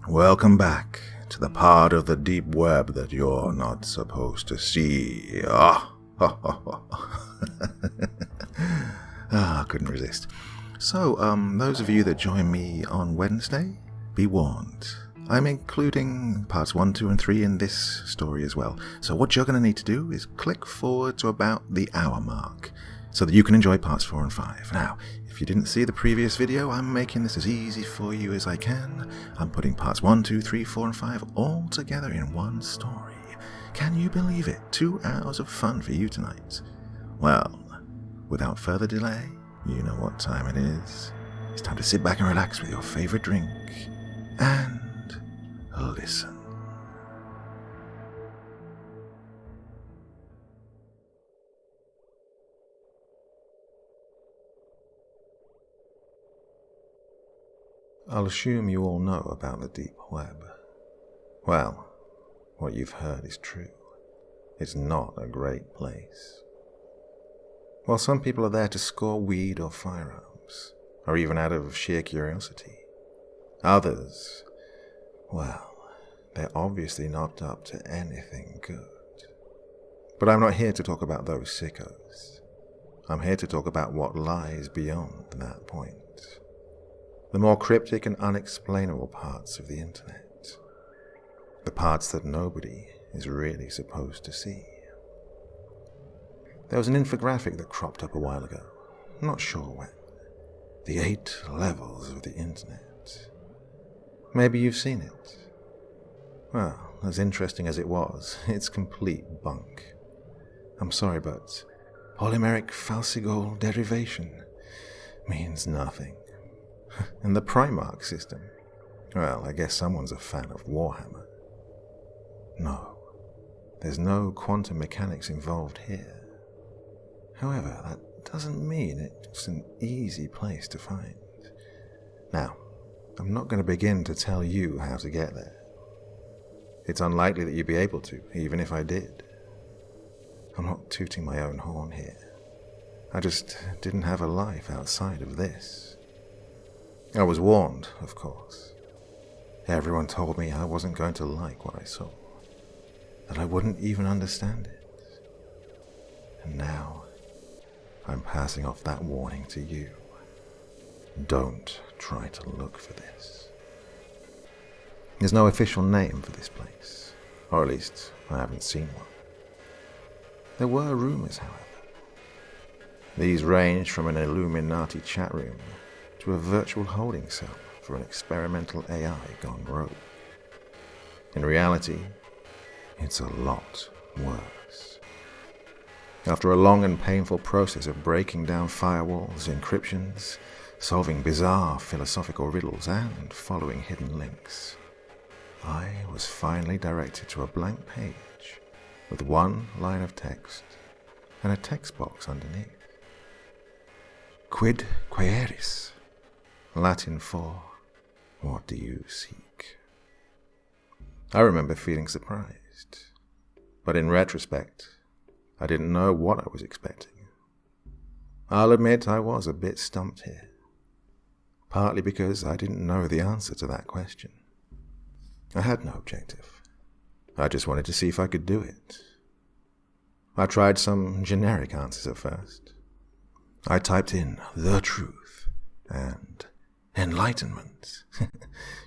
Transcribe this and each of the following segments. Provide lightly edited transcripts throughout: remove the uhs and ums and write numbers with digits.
Welcome back to the part of the deep web that you're not supposed to see. I couldn't resist. So, those of you that join me on Wednesday, be warned. I'm including parts 1, 2, and 3 in this story as well. So what you're going to need to do is click forward to about the hour mark so that you can enjoy parts 4 and 5. Now, if you didn't see the previous video, I'm making this as easy for you as I can. I'm putting parts 1, 2, 3, 4, and 5 all together in one story. Can you believe it? 2 hours of fun for you tonight. Well, without further delay, you know what time it is. It's time to sit back and relax with your favorite drink and listen. I'll assume you all know about the deep web. Well, what you've heard is true. It's not a great place. While some people are there to score weed or firearms, or even out of sheer curiosity, others, well, they're obviously not up to anything good. But I'm not here to talk about those sickos. I'm here to talk about what lies beyond that point. The more cryptic and unexplainable parts of the internet. The parts that nobody is really supposed to see. There was an infographic that cropped up a while ago, not sure when. The 8 levels of the internet. Maybe you've seen it. Well, as interesting as it was, it's complete bunk. I'm sorry, but polymeric falsigol derivation means nothing. And the Primarch system, well, I guess someone's a fan of Warhammer. No, there's no quantum mechanics involved here. However, that doesn't mean it's an easy place to find. Now, I'm not going to begin to tell you how to get there. It's unlikely that you'd be able to, even if I did. I'm not tooting my own horn here. I just didn't have a life outside of this. I was warned, of course. Everyone told me I wasn't going to like what I saw, that I wouldn't even understand it. And now, I'm passing off that warning to you. Don't try to look for this. There's no official name for this place, or at least I haven't seen one. There were rumors, however. These ranged from an Illuminati chat room to a virtual holding cell for an experimental AI gone rogue. In reality, it's a lot worse. After a long and painful process of breaking down firewalls, encryptions, solving bizarre philosophical riddles, and following hidden links, I was finally directed to a blank page with one line of text and a text box underneath. Quid quaeris? Latin for, what do you seek? I remember feeling surprised, but in retrospect, I didn't know what I was expecting. I'll admit I was a bit stumped here, partly because I didn't know the answer to that question. I had no objective. I just wanted to see if I could do it. I tried some generic answers at first. I typed in the truth and enlightenment.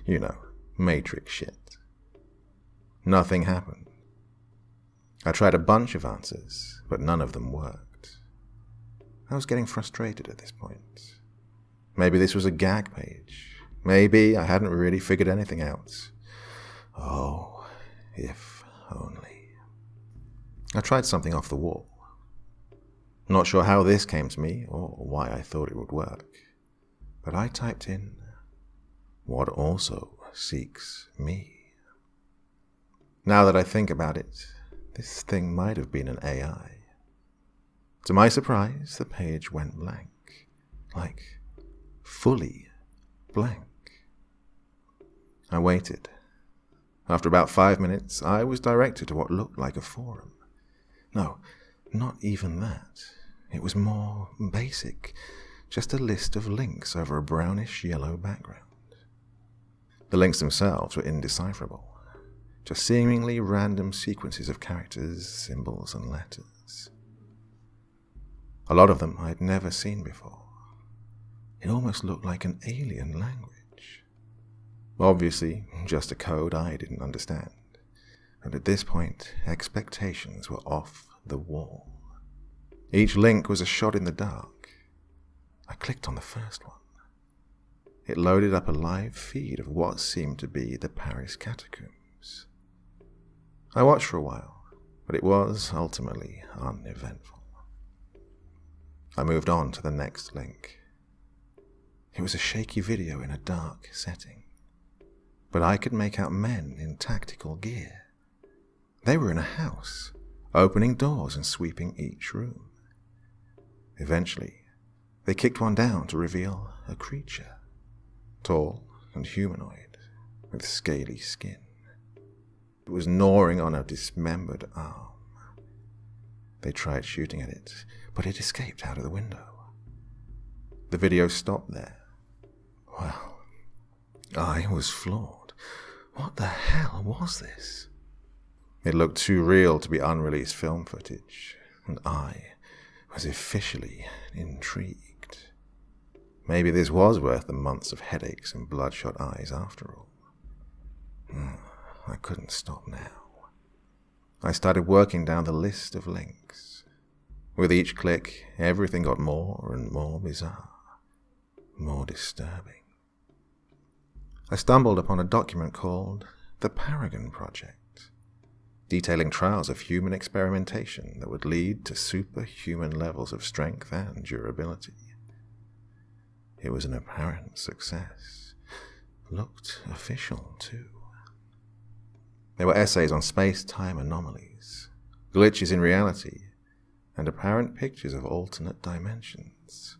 You know, Matrix shit. Nothing happened. I tried a bunch of answers, but none of them worked. I was getting frustrated at this point. Maybe this was a gag page. Maybe I hadn't really figured anything out. Oh, if only. I tried something off the wall. Not sure how this came to me or why I thought it would work. But I typed in, what also seeks me. Now that I think about it, this thing might have been an AI. To my surprise, the page went blank. Like, fully blank. I waited. After about 5 minutes, I was directed to what looked like a forum. No, not even that. It was more basic. Just a list of links over a brownish-yellow background. The links themselves were indecipherable, just seemingly random sequences of characters, symbols, and letters. A lot of them I had never seen before. It almost looked like an alien language. Obviously, just a code I didn't understand. And at this point, expectations were off the wall. Each link was a shot in the dark. I clicked on the first one. It loaded up a live feed of what seemed to be the Paris catacombs. I watched for a while, but it was ultimately uneventful. I moved on to the next link. It was a shaky video in a dark setting, but I could make out men in tactical gear. They were in a house, opening doors and sweeping each room. Eventually, they kicked one down to reveal a creature, tall and humanoid, with scaly skin. It was gnawing on a dismembered arm. They tried shooting at it, but it escaped out of the window. The video stopped there. Well, I was floored. What the hell was this? It looked too real to be unreleased film footage, and I was officially intrigued. Maybe this was worth the months of headaches and bloodshot eyes after all. I couldn't stop now. I started working down the list of links. With each click, everything got more and more bizarre, more disturbing. I stumbled upon a document called The Paragon Project, detailing trials of human experimentation that would lead to superhuman levels of strength and durability. It was an apparent success. Looked official, too. There were essays on space-time anomalies, glitches in reality, and apparent pictures of alternate dimensions.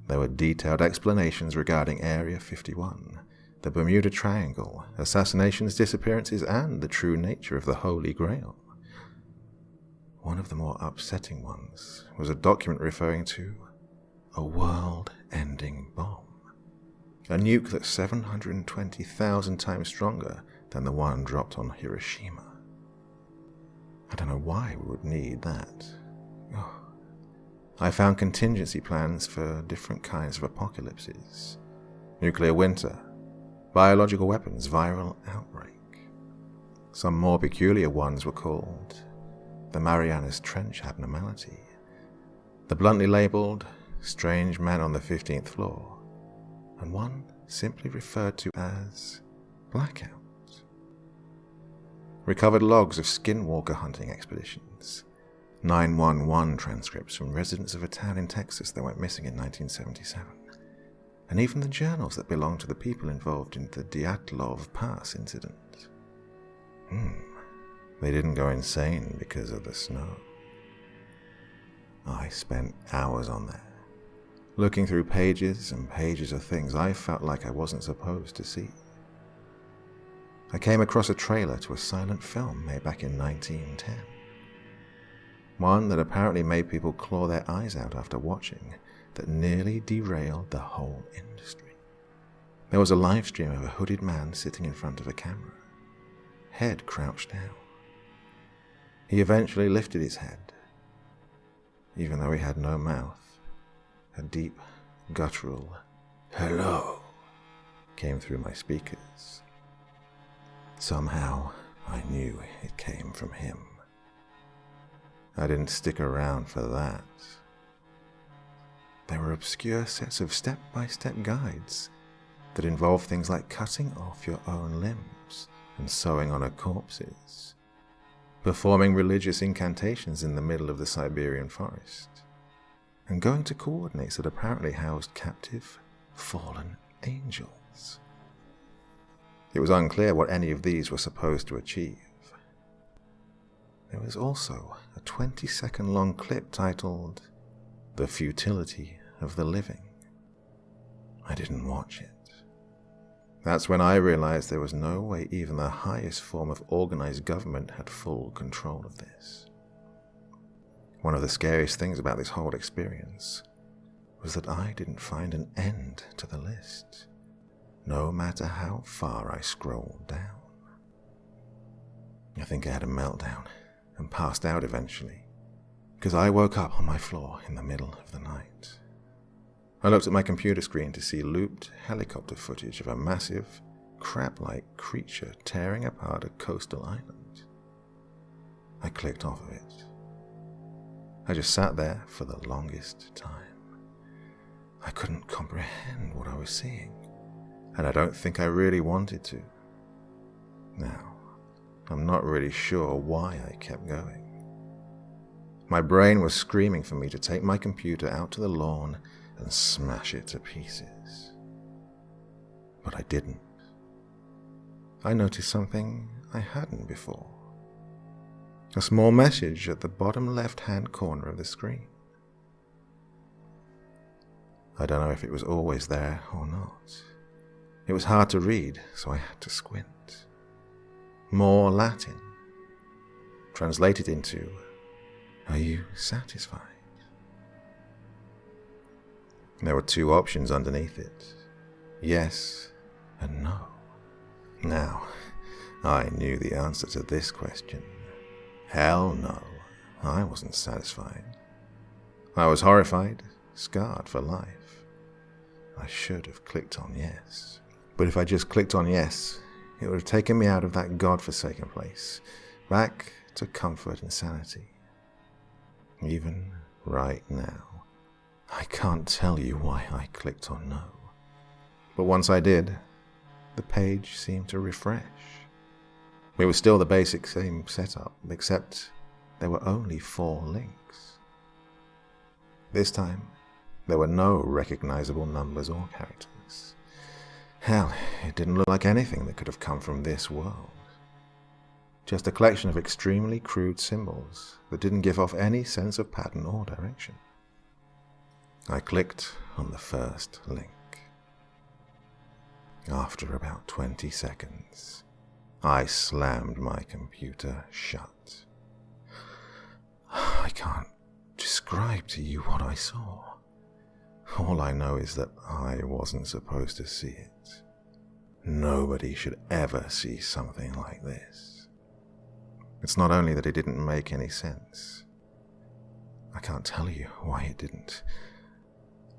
There were detailed explanations regarding Area 51, the Bermuda Triangle, assassinations, disappearances, and the true nature of the Holy Grail. One of the more upsetting ones was a document referring to a world-ending bomb, a nuke that's 720,000 times stronger than the one dropped on Hiroshima. I don't know why we would need that. I found contingency plans for different kinds of apocalypses. Nuclear winter, biological weapons, viral outbreak. Some more peculiar ones were called the Marianas Trench Abnormality, the bluntly labeled Strange Man on the 15th Floor, and one simply referred to as Blackout. Recovered logs of skinwalker hunting expeditions, 911 transcripts from residents of a town in Texas that went missing in 1977, and even the journals that belonged to the people involved in the Dyatlov Pass incident. They didn't go insane because of the snow. I spent hours on there, looking through pages and pages of things I felt like I wasn't supposed to see. I came across a trailer to a silent film made back in 1910. One that apparently made people claw their eyes out after watching, that nearly derailed the whole industry. There was a live stream of a hooded man sitting in front of a camera, head crouched down. He eventually lifted his head. Even though he had no mouth, a deep, guttural "hello" came through my speakers. Somehow, I knew it came from him. I didn't stick around for that. There were obscure sets of step-by-step guides that involved things like cutting off your own limbs and sewing on corpses, performing religious incantations in the middle of the Siberian forest, and going to coordinates that apparently housed captive, fallen angels. It was unclear what any of these were supposed to achieve. There was also a 20-second-long clip titled "The Futility of the Living." I didn't watch it. That's when I realized there was no way even the highest form of organized government had full control of this. One of the scariest things about this whole experience was that I didn't find an end to the list. no matter how far I scrolled down. I think I had a meltdown and passed out eventually, because I woke up on my floor in the middle of the night. I looked at my computer screen to see looped helicopter footage of a massive, crab-like creature tearing apart a coastal island. I clicked off of it. I just sat there for the longest time. I couldn't comprehend what I was seeing, and I don't think I really wanted to. Now, I'm not really sure why I kept going. My brain was screaming for me to take my computer out to the lawn and smash it to pieces. But I didn't. I noticed something I hadn't before. A small message at the bottom left-hand corner of the screen. I don't know if it was always there or not. It was hard to read, so I had to squint. More Latin. Translated into, "Are you satisfied?" There were two options underneath it, yes and no. Now, I knew the answer to this question. Hell no, I wasn't satisfied. I was horrified, scarred for life. I should have clicked on yes. But if I just clicked on yes, it would have taken me out of that godforsaken place, back to comfort and sanity. Even right now, I can't tell you why I clicked on no. But once I did, the page seemed to refresh. It was still the basic same setup, except there were only 4 links. This time, there were no recognizable numbers or characters. Hell, it didn't look like anything that could have come from this world. Just a collection of extremely crude symbols that didn't give off any sense of pattern or direction. I clicked on the first link. After about 20 seconds, I slammed my computer shut. I can't describe to you what I saw. All I know is that I wasn't supposed to see it. Nobody should ever see something like this. It's not only that it didn't make any sense. I can't tell you why it didn't.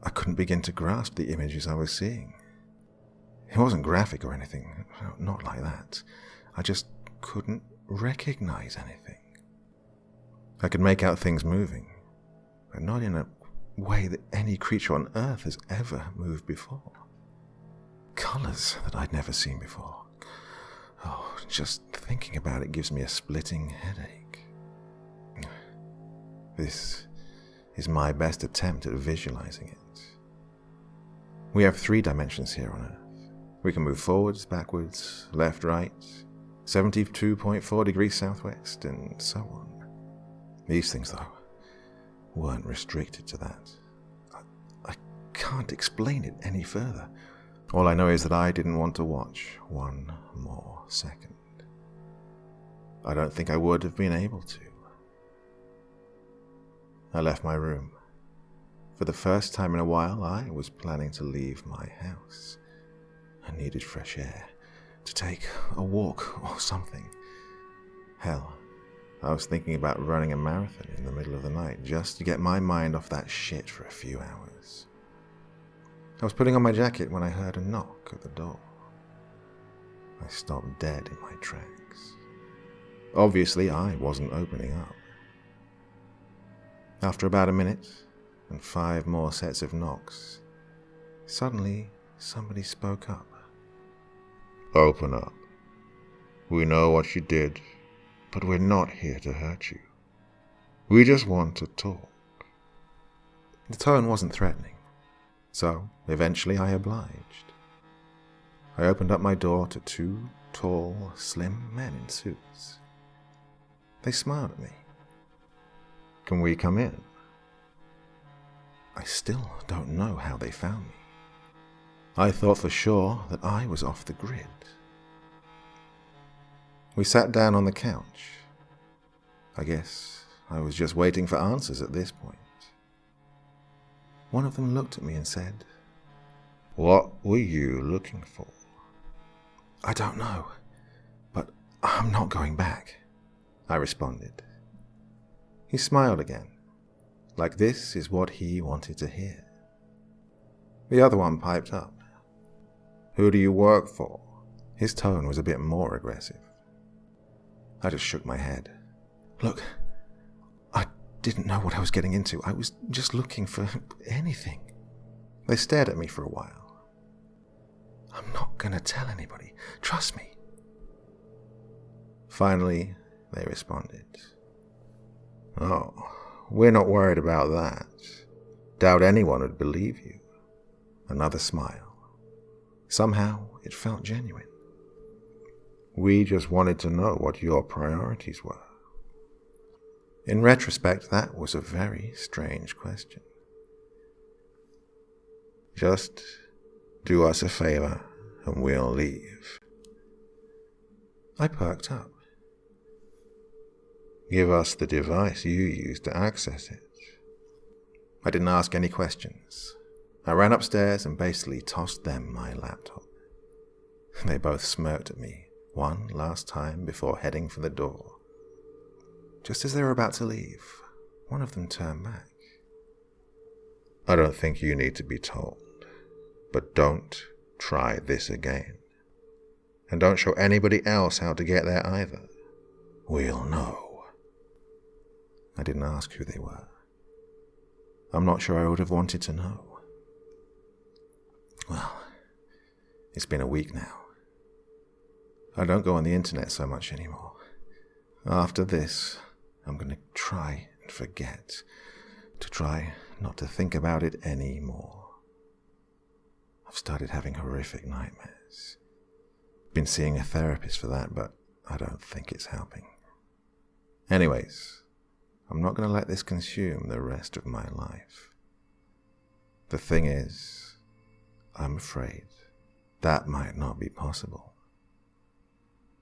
I couldn't begin to grasp the images I was seeing. It wasn't graphic or anything, not like that. I just couldn't recognize anything. I could make out things moving, but not in a way that any creature on Earth has ever moved before. Colors that I'd never seen before. Oh, just thinking about it gives me a splitting headache. This is my best attempt at visualizing it. We have 3 dimensions here on Earth. We can move forwards, backwards, left, right, 72.4 degrees southwest, and so on. These things, though, weren't restricted to that. I can't explain it any further. All I know is that I didn't want to watch 1 more second. I don't think I would have been able to. I left my room. For the first time in a while, I was planning to leave my house. I needed fresh air, to take a walk or something. Hell, I was thinking about running a marathon in the middle of the night just to get my mind off that shit for a few hours. I was putting on my jacket when I heard a knock at the door. I stopped dead in my tracks. Obviously, I wasn't opening up. After about a minute, and 5 more sets of knocks, suddenly somebody spoke up. "Open up. We know what you did, but we're not here to hurt you. We just want to talk." The tone wasn't threatening, so eventually I obliged. I opened up my door to 2 tall, slim men in suits. They smiled at me. "Can we come in?" I still don't know how they found me. I thought for sure that I was off the grid. We sat down on the couch. I guess I was just waiting for answers at this point. One of them looked at me and said, What were you looking for? I don't know, but I'm not going back, I responded. He smiled again, like this is what he wanted to hear. The other one piped up. Who do you work for? His tone was a bit more aggressive. I just shook my head. Look, I didn't know what I was getting into. I was just looking for anything. They stared at me for a while. I'm not going to tell anybody. Trust me. Finally, they responded. Oh, we're not worried about that. Doubt anyone would believe you. Another smile. Somehow, it felt genuine. We just wanted to know what your priorities were. In retrospect, that was a very strange question. Just do us a favor and we'll leave. I perked up. Give us the device you used to access it. I didn't ask any questions. I ran upstairs and basically tossed them my laptop. They both smirked at me one last time before heading for the door. Just as they were about to leave, one of them turned back. I don't think you need to be told, but don't try this again. And don't show anybody else how to get there either. We'll know. I didn't ask who they were. I'm not sure I would have wanted to know. Well, it's been a week now. I don't go on the internet so much anymore. After this, I'm going to try and forget. To try not to think about it anymore. I've started having horrific nightmares. Been seeing a therapist for that, but I don't think it's helping. Anyways, I'm not going to let this consume the rest of my life. The thing is, I'm afraid that might not be possible.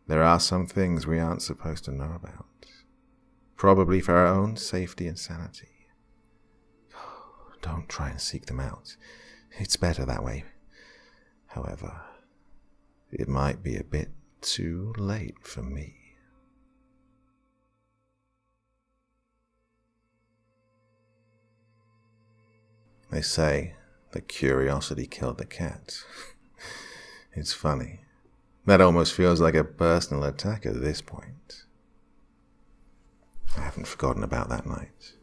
There are some things we aren't supposed to know about, probably for our own safety and sanity. Don't try and seek them out. It's better that way. However, it might be a bit too late for me. They say that curiosity killed the cat. It's funny. That almost feels like a personal attack at this point. I haven't forgotten about that night.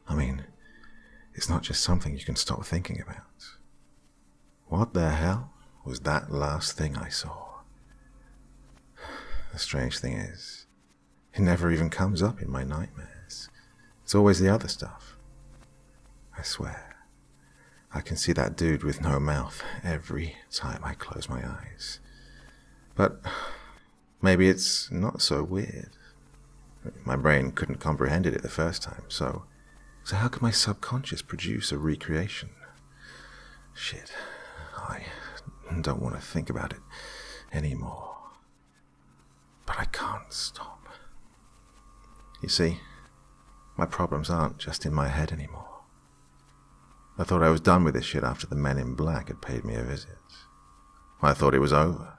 I mean, it's not just something you can stop thinking about. What the hell was that last thing I saw? The strange thing is, it never even comes up in my nightmares. It's always the other stuff. I swear, I can see that dude with no mouth every time I close my eyes. But maybe it's not so weird. My brain couldn't comprehend it the first time, so how can my subconscious produce a recreation? Shit, I don't want to think about it anymore. But I can't stop. You see, my problems aren't just in my head anymore. I thought I was done with this shit after the men in black had paid me a visit. I thought it was over.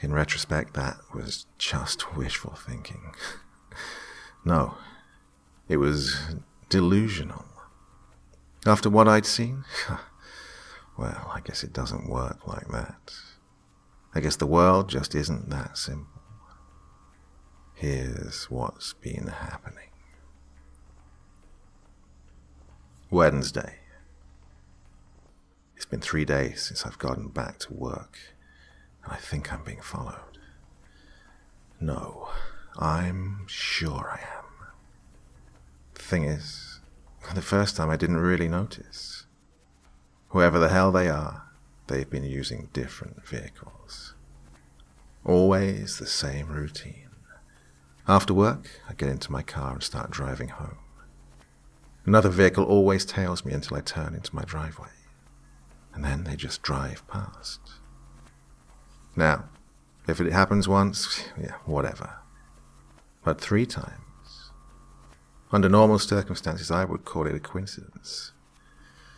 In retrospect, that was just wishful thinking. No, it was delusional. After what I'd seen, well, I guess it doesn't work like that. I guess the world just isn't that simple. Here's what's been happening. Wednesday. It's been 3 days since I've gotten back to work. I think I'm being followed. No, I'm sure I am. The thing is, the first time I didn't really notice. Whoever the hell they are, they've been using different vehicles. Always the same routine. After work, I get into my car and start driving home. Another vehicle always tails me until I turn into my driveway. And then they just drive past. Now, if it happens once, yeah, whatever. But 3 times. Under normal circumstances, I would call it a coincidence.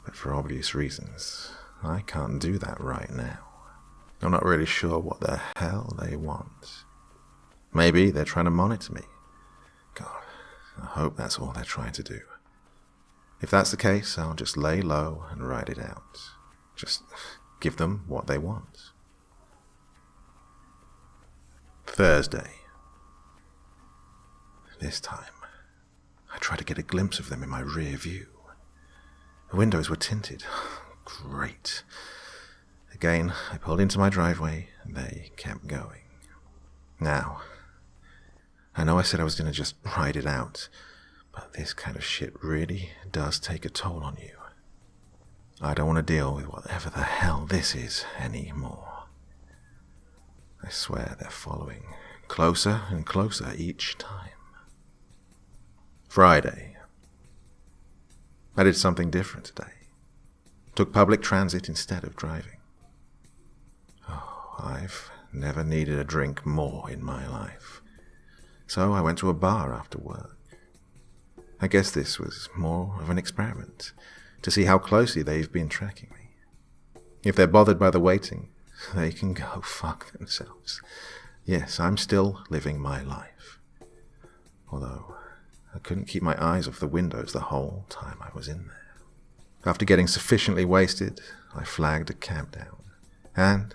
But for obvious reasons, I can't do that right now. I'm not really sure what the hell they want. Maybe they're trying to monitor me. God, I hope that's all they're trying to do. If that's the case, I'll just lay low and ride it out. Just give them what they want. Thursday. This time, I tried to get a glimpse of them in my rear view. The windows were tinted. Great. Again, I pulled into my driveway, and they kept going. Now, I know I said I was going to just ride it out, but this kind of shit really does take a toll on you. I don't want to deal with whatever the hell this is anymore. I swear they're following closer and closer each time. Friday. I did something different today. Took public transit instead of driving. Oh, I've never needed a drink more in my life. So I went to a bar after work. I guess this was more of an experiment, to see how closely they've been tracking me. If they're bothered by the waiting, they can go fuck themselves. Yes, I'm still living my life. Although, I couldn't keep my eyes off the windows the whole time I was in there. After getting sufficiently wasted, I flagged a cab down. And,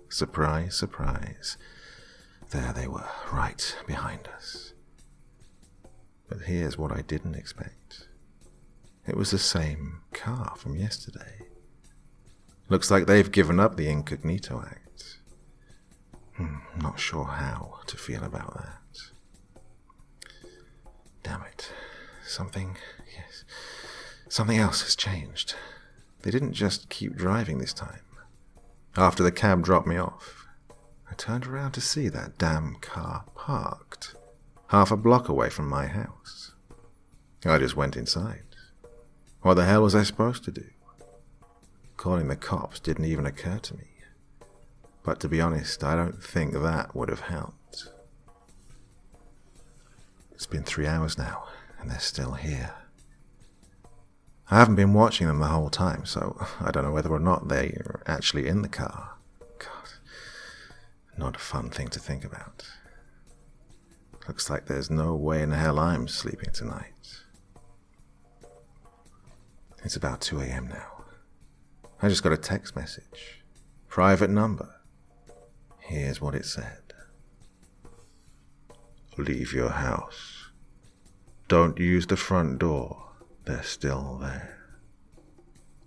surprise, surprise, there they were, right behind us. But here's what I didn't expect. It was the same car from yesterday. Looks like they've given up the Incognito Act. Not sure how to feel about that. Damn it. Something else has changed. They didn't just keep driving this time. After the cab dropped me off, I turned around to see that damn car parked, half a block away from my house. I just went inside. What the hell was I supposed to do? Calling the cops didn't even occur to me. But to be honest, I don't think that would have helped. It's been 3 hours now, and they're still here. I haven't been watching them the whole time, so I don't know whether or not they're actually in the car. God, not a fun thing to think about. Looks like there's no way in hell I'm sleeping tonight. It's about 2 a.m. now. I just got a text message. Private number. Here's what it said. Leave your house. Don't use the front door. They're still there.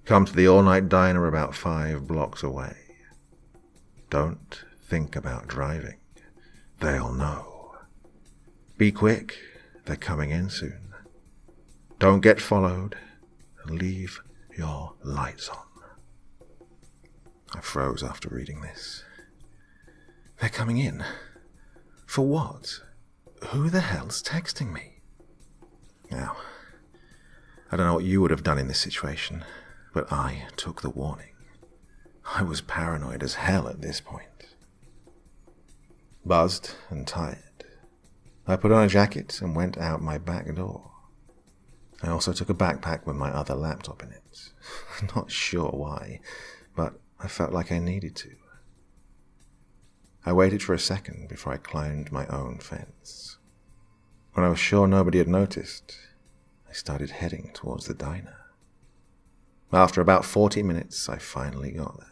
Come to the all-night diner about 5 blocks away. Don't think about driving. They'll know. Be quick. They're coming in soon. Don't get followed. Leave your lights on. I froze after reading this. They're coming in. For what? Who the hell's texting me? Now, I don't know what you would have done in this situation, but I took the warning. I was paranoid as hell at this point. Buzzed and tired, I put on a jacket and went out my back door. I also took a backpack with my other laptop in it. Not sure why, but I felt like I needed to. I waited for a second before I climbed my own fence. When I was sure nobody had noticed, I started heading towards the diner. After about 40 minutes, I finally got there.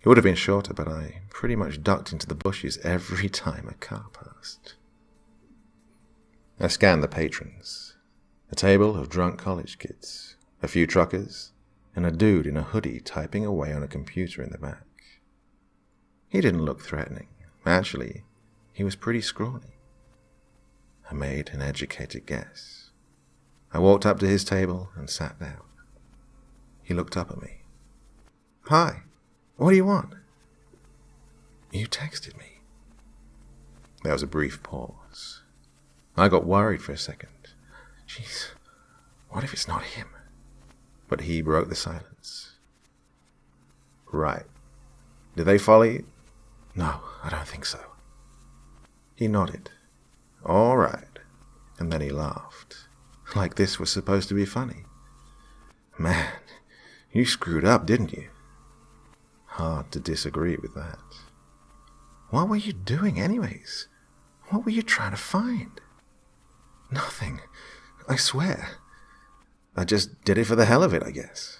It would have been shorter, but I pretty much ducked into the bushes every time a car passed. I scanned the patrons. A table of drunk college kids, a few truckers, and a dude in a hoodie typing away on a computer in the back. He didn't look threatening. Actually, he was pretty scrawny. I made an educated guess. I walked up to his table and sat down. He looked up at me. Hi, what do you want? You texted me. There was a brief pause. I got worried for a second. Jeez, what if it's not him? But he broke the silence. Right. Did they follow you? No, I don't think so. He nodded. All right. And then he laughed. Like this was supposed to be funny. Man, you screwed up, didn't you? hard to disagree with that. What were you doing anyways? What were you trying to find? Nothing. I swear. I just did it for the hell of it, I guess.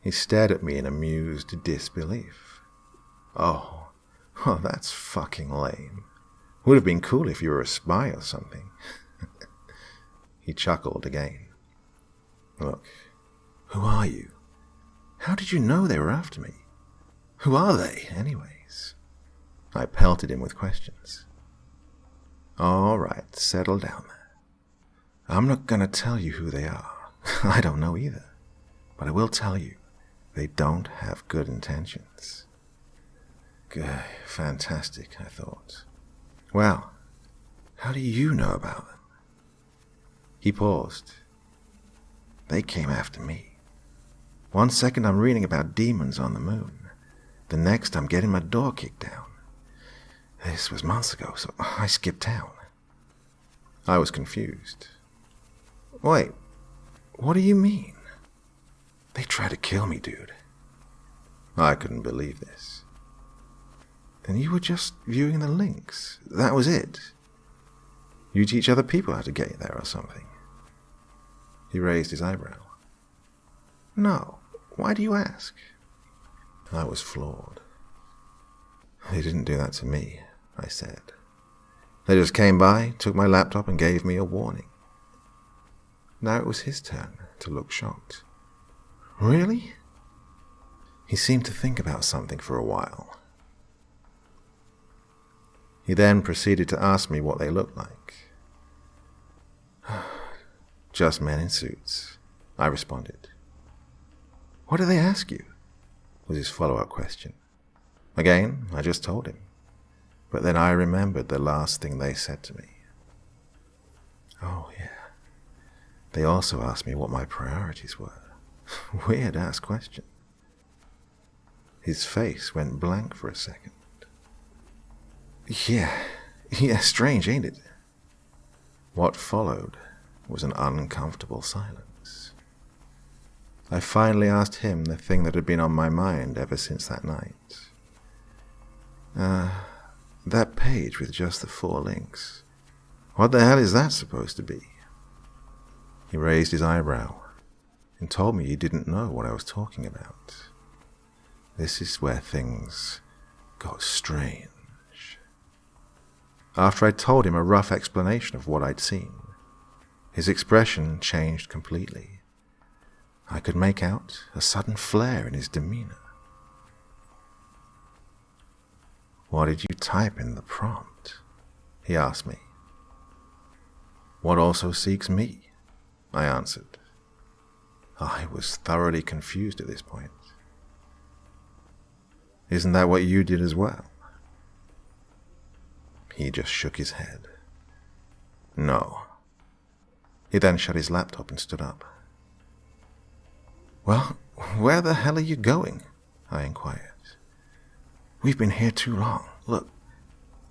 He stared at me in amused disbelief. Oh, that's fucking lame. Would have been cool if you were a spy or something. He chuckled again. Look, who are you? How did you know they were after me? Who are they, anyways? I pelted him with questions. All right, settle down there. I'm not gonna tell you who they are. I don't know either. But I will tell you, they don't have good intentions. Good, fantastic, I thought. Well, how do you know about them? He paused. They came after me. One second I'm reading about demons on the moon. The next I'm getting my door kicked down. This was months ago, so I skipped town. I was confused. Wait, what do you mean? They tried to kill me, dude. I couldn't believe this. Then you were just viewing the links. That was it. You teach other people how to get there or something. He raised his eyebrow. No, why do you ask? I was floored. They didn't do that to me, I said. They just came by, took my laptop and gave me a warning. Now it was his turn to look shocked. Really? He seemed to think about something for a while. He then proceeded to ask me what they looked like. Just men in suits, I responded. What did they ask you? Was his follow-up question. Again, I just told him. But then I remembered the last thing they said to me. Oh, yeah. They also asked me what my priorities were. Weird-ass question. His face went blank for a second. Yeah, strange, ain't it? What followed was an uncomfortable silence. I finally asked him the thing that had been on my mind ever since that night. That page with just the 4 links. What the hell is that supposed to be? He raised his eyebrow and told me he didn't know what I was talking about. This is where things got strange. After I told him a rough explanation of what I'd seen, his expression changed completely. I could make out a sudden flare in his demeanor. What did you type in the prompt? He asked me. What also seeks me? I answered. I was thoroughly confused at this point. Isn't that what you did as well? He just shook his head. No. He then shut his laptop and stood up. Well, where the hell are you going? I inquired. We've been here too long. Look,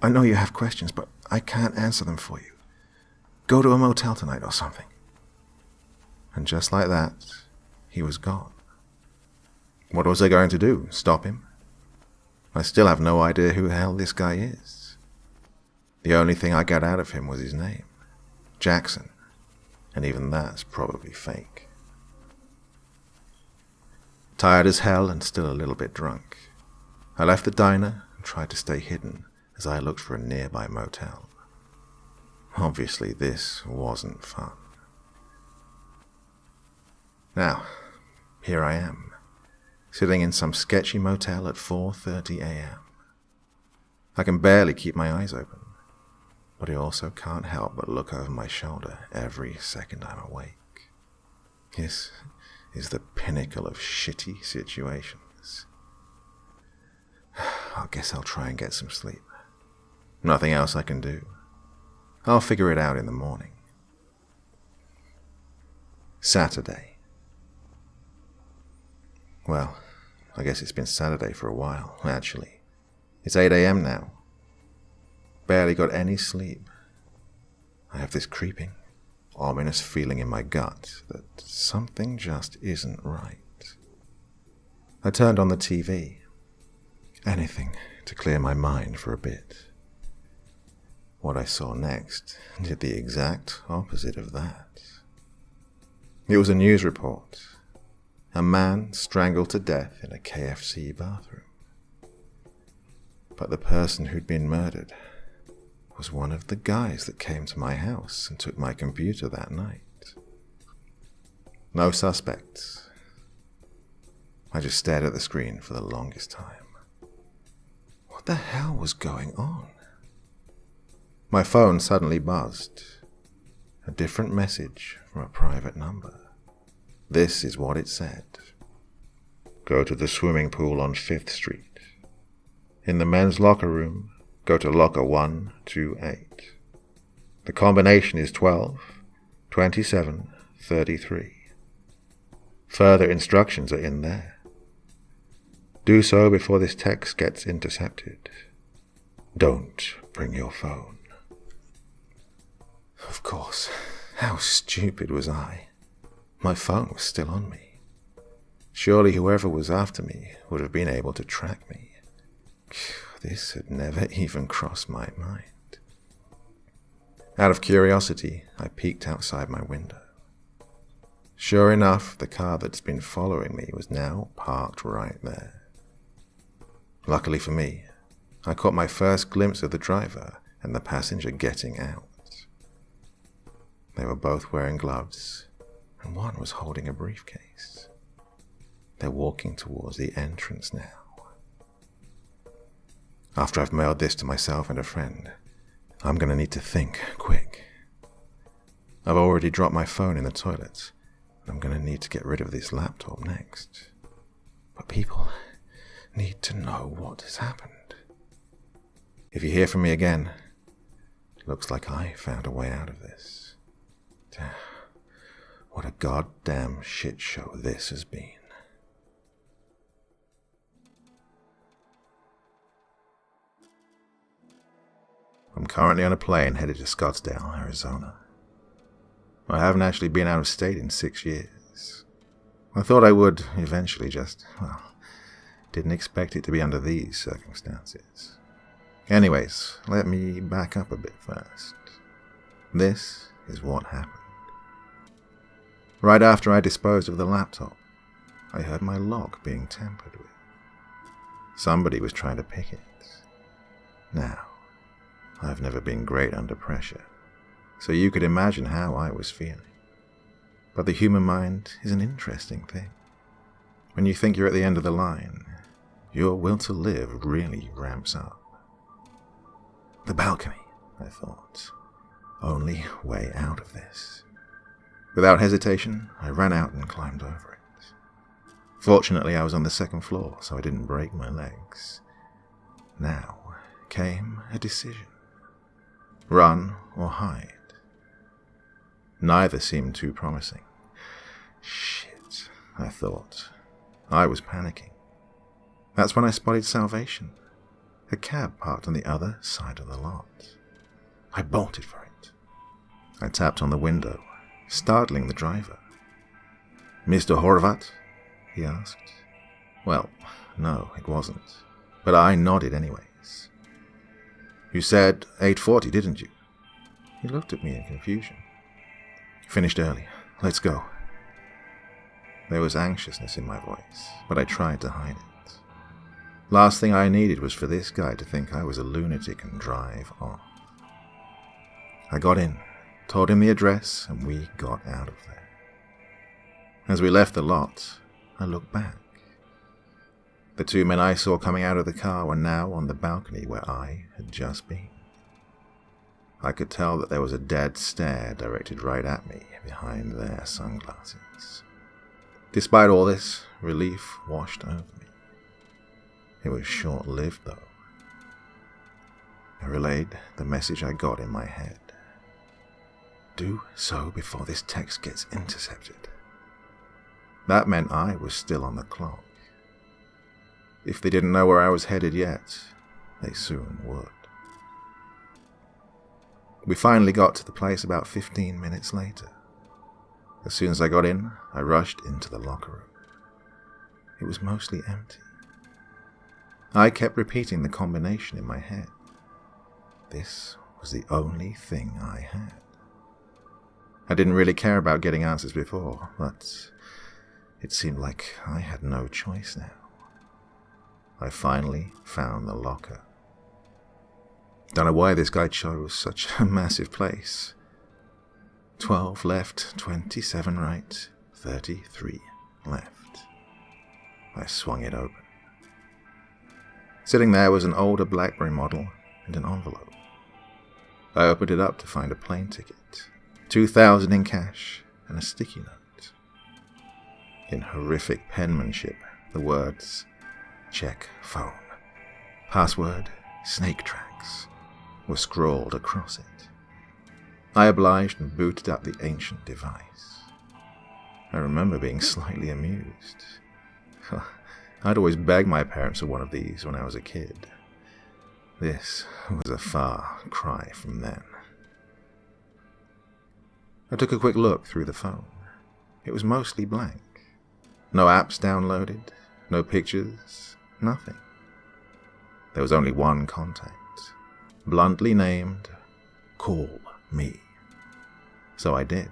I know you have questions, but I can't answer them for you. Go to a motel tonight or something. And just like that, he was gone. What was I going to do? Stop him? I still have no idea who the hell this guy is. The only thing I got out of him was his name, Jackson, and even that's probably fake. Tired as hell and still a little bit drunk, I left the diner and tried to stay hidden as I looked for a nearby motel. Obviously, this wasn't fun. Now, here I am, sitting in some sketchy motel at 4:30 a.m. I can barely keep my eyes open, but I also can't help but look over my shoulder every second I'm awake. This is the pinnacle of shitty situations. I guess I'll try and get some sleep. Nothing else I can do. I'll figure it out in the morning. Saturday. Well, I guess it's been Saturday for a while, actually. It's 8 a.m. now. Barely got any sleep. I have this creeping, ominous feeling in my gut that something just isn't right. I turned on the TV. Anything to clear my mind for a bit. What I saw next did the exact opposite of that. It was a news report. A man strangled to death in a KFC bathroom. But the person who'd been murdered was one of the guys that came to my house and took my computer that night. No suspects. I just stared at the screen for the longest time. What the hell was going on? My phone suddenly buzzed. A different message from a private number. This is what it said. Go to the swimming pool on 5th Street. In the men's locker room, go to locker 128. The combination is 12, 27, 33. Further instructions are in there. Do so before this text gets intercepted. Don't bring your phone. Of course, how stupid was I? My phone was still on me. Surely whoever was after me would have been able to track me. This had never even crossed my mind. Out of curiosity, I peeked outside my window. Sure enough, the car that's been following me was now parked right there. Luckily for me, I caught my first glimpse of the driver and the passenger getting out. They were both wearing gloves, and one was holding a briefcase. They're walking towards the entrance now. After I've mailed this to myself and a friend, I'm going to need to think quick. I've already dropped my phone in the toilet, and I'm going to need to get rid of this laptop next. But people need to know what has happened. If you hear from me again, it looks like I found a way out of this. What a goddamn shit show this has been. I'm currently on a plane headed to Scottsdale, Arizona. I haven't actually been out of state in 6 years. I thought I would eventually, didn't expect it to be under these circumstances. Anyways, let me back up a bit first. This is what happened. Right after I disposed of the laptop, I heard my lock being tampered with. Somebody was trying to pick it. Now, I've never been great under pressure, so you could imagine how I was feeling. But the human mind is an interesting thing. When you think you're at the end of the line, your will to live really ramps up. The balcony, I thought. Only way out of this. Without hesitation, I ran out and climbed over it. Fortunately, I was on the 2nd floor, so I didn't break my legs. Now came a decision. Run or hide. Neither seemed too promising. Shit, I thought. I was panicking. That's when I spotted Salvation. A cab parked on the other side of the lot. I bolted for it. I tapped on the window, startling the driver. "Mr. Horvat?" he asked. Well, no, it wasn't, but I nodded anyways. "You said 8:40, didn't you?" He looked at me in confusion. "Finished early. Let's go." There was anxiousness in my voice, but I tried to hide it. Last thing I needed was for this guy to think I was a lunatic and drive off. I got in, told him the address, and we got out of there. As we left the lot, I looked back. The 2 men I saw coming out of the car were now on the balcony where I had just been. I could tell that there was a dead stare directed right at me behind their sunglasses. Despite all this, relief washed over me. It was short-lived, though. I relayed the message I got in my head. Do so before this text gets intercepted. That meant I was still on the clock. If they didn't know where I was headed yet, they soon would. We finally got to the place about 15 minutes later. As soon as I got in, I rushed into the locker room. it was mostly empty. I kept repeating the combination in my head. This was the only thing I had. I didn't really care about getting answers before, but it seemed like I had no choice now. I finally found the locker. Don't know why this guy chose such a massive place. 12 left, 27 right, 33 left. I swung it open. Sitting there was an older BlackBerry model and an envelope. I opened it up to find a plane ticket, $2,000 in cash, and a sticky note. In horrific penmanship, the words, "Check phone. Password, snake tracks," were scrawled across it. I obliged and booted up the ancient device. I remember being slightly amused. I'd always begged my parents for one of these when I was a kid. This was a far cry from then. I took a quick look through the phone. It was mostly blank. No apps downloaded, no pictures, nothing. There was only one contact, bluntly named, "Call me." So I did.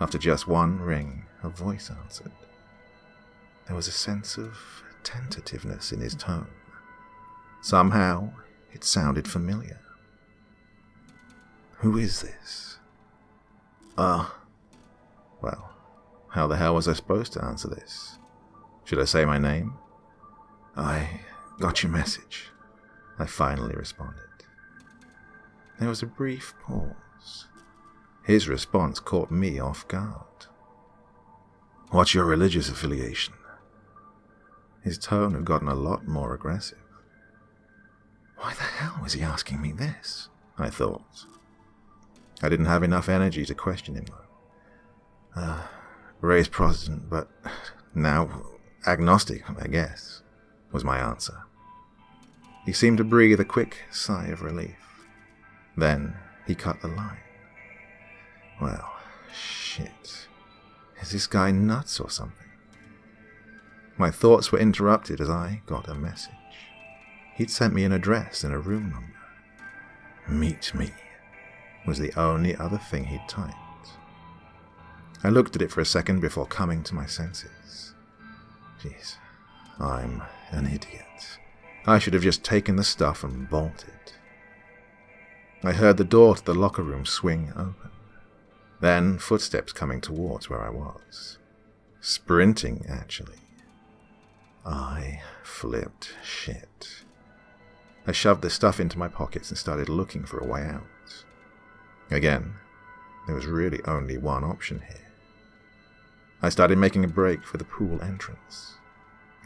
After just one ring, a voice answered. There was a sense of tentativeness in his tone. Somehow, it sounded familiar. "Who is this?" Well, how the hell was I supposed to answer this? Should I say my name? "I got your message," I finally responded. There was a brief pause. His response caught me off guard. "What's your religious affiliation?" His tone had gotten a lot more aggressive. Why the hell was he asking me this? I thought. I didn't have enough energy to question him, though. Raised Protestant, but now agnostic, I guess, was my answer. He seemed to breathe a quick sigh of relief. Then he cut the line. Well, shit. Is this guy nuts or something? My thoughts were interrupted as I got a message. He'd sent me an address and a room number. "Meet me" was the only other thing he'd typed. I looked at it for a second before coming to my senses. Jeez, I'm an idiot. I should have just taken the stuff and bolted. I heard the door to the locker room swing open. Then footsteps coming towards where I was. Sprinting, actually. I flipped shit. I shoved the stuff into my pockets and started looking for a way out. Again, there was really only one option here. I started making a break for the pool entrance.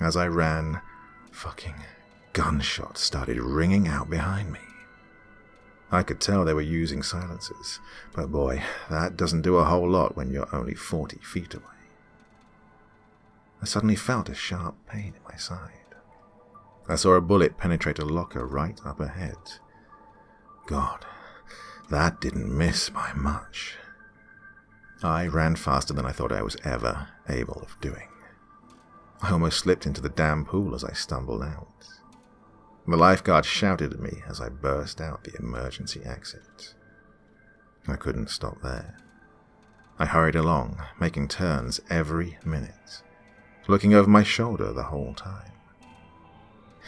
As I ran, fucking gunshots started ringing out behind me. I could tell they were using silencers, but boy, that doesn't do a whole lot when you're only 40 feet away. I suddenly felt a sharp pain in my side. I saw a bullet penetrate a locker right up ahead. God, that didn't miss by much. I ran faster than I thought I was ever able of doing. I almost slipped into the damn pool as I stumbled out. The lifeguard shouted at me as I burst out the emergency exit. I couldn't stop there. I hurried along, making turns every minute, looking over my shoulder the whole time.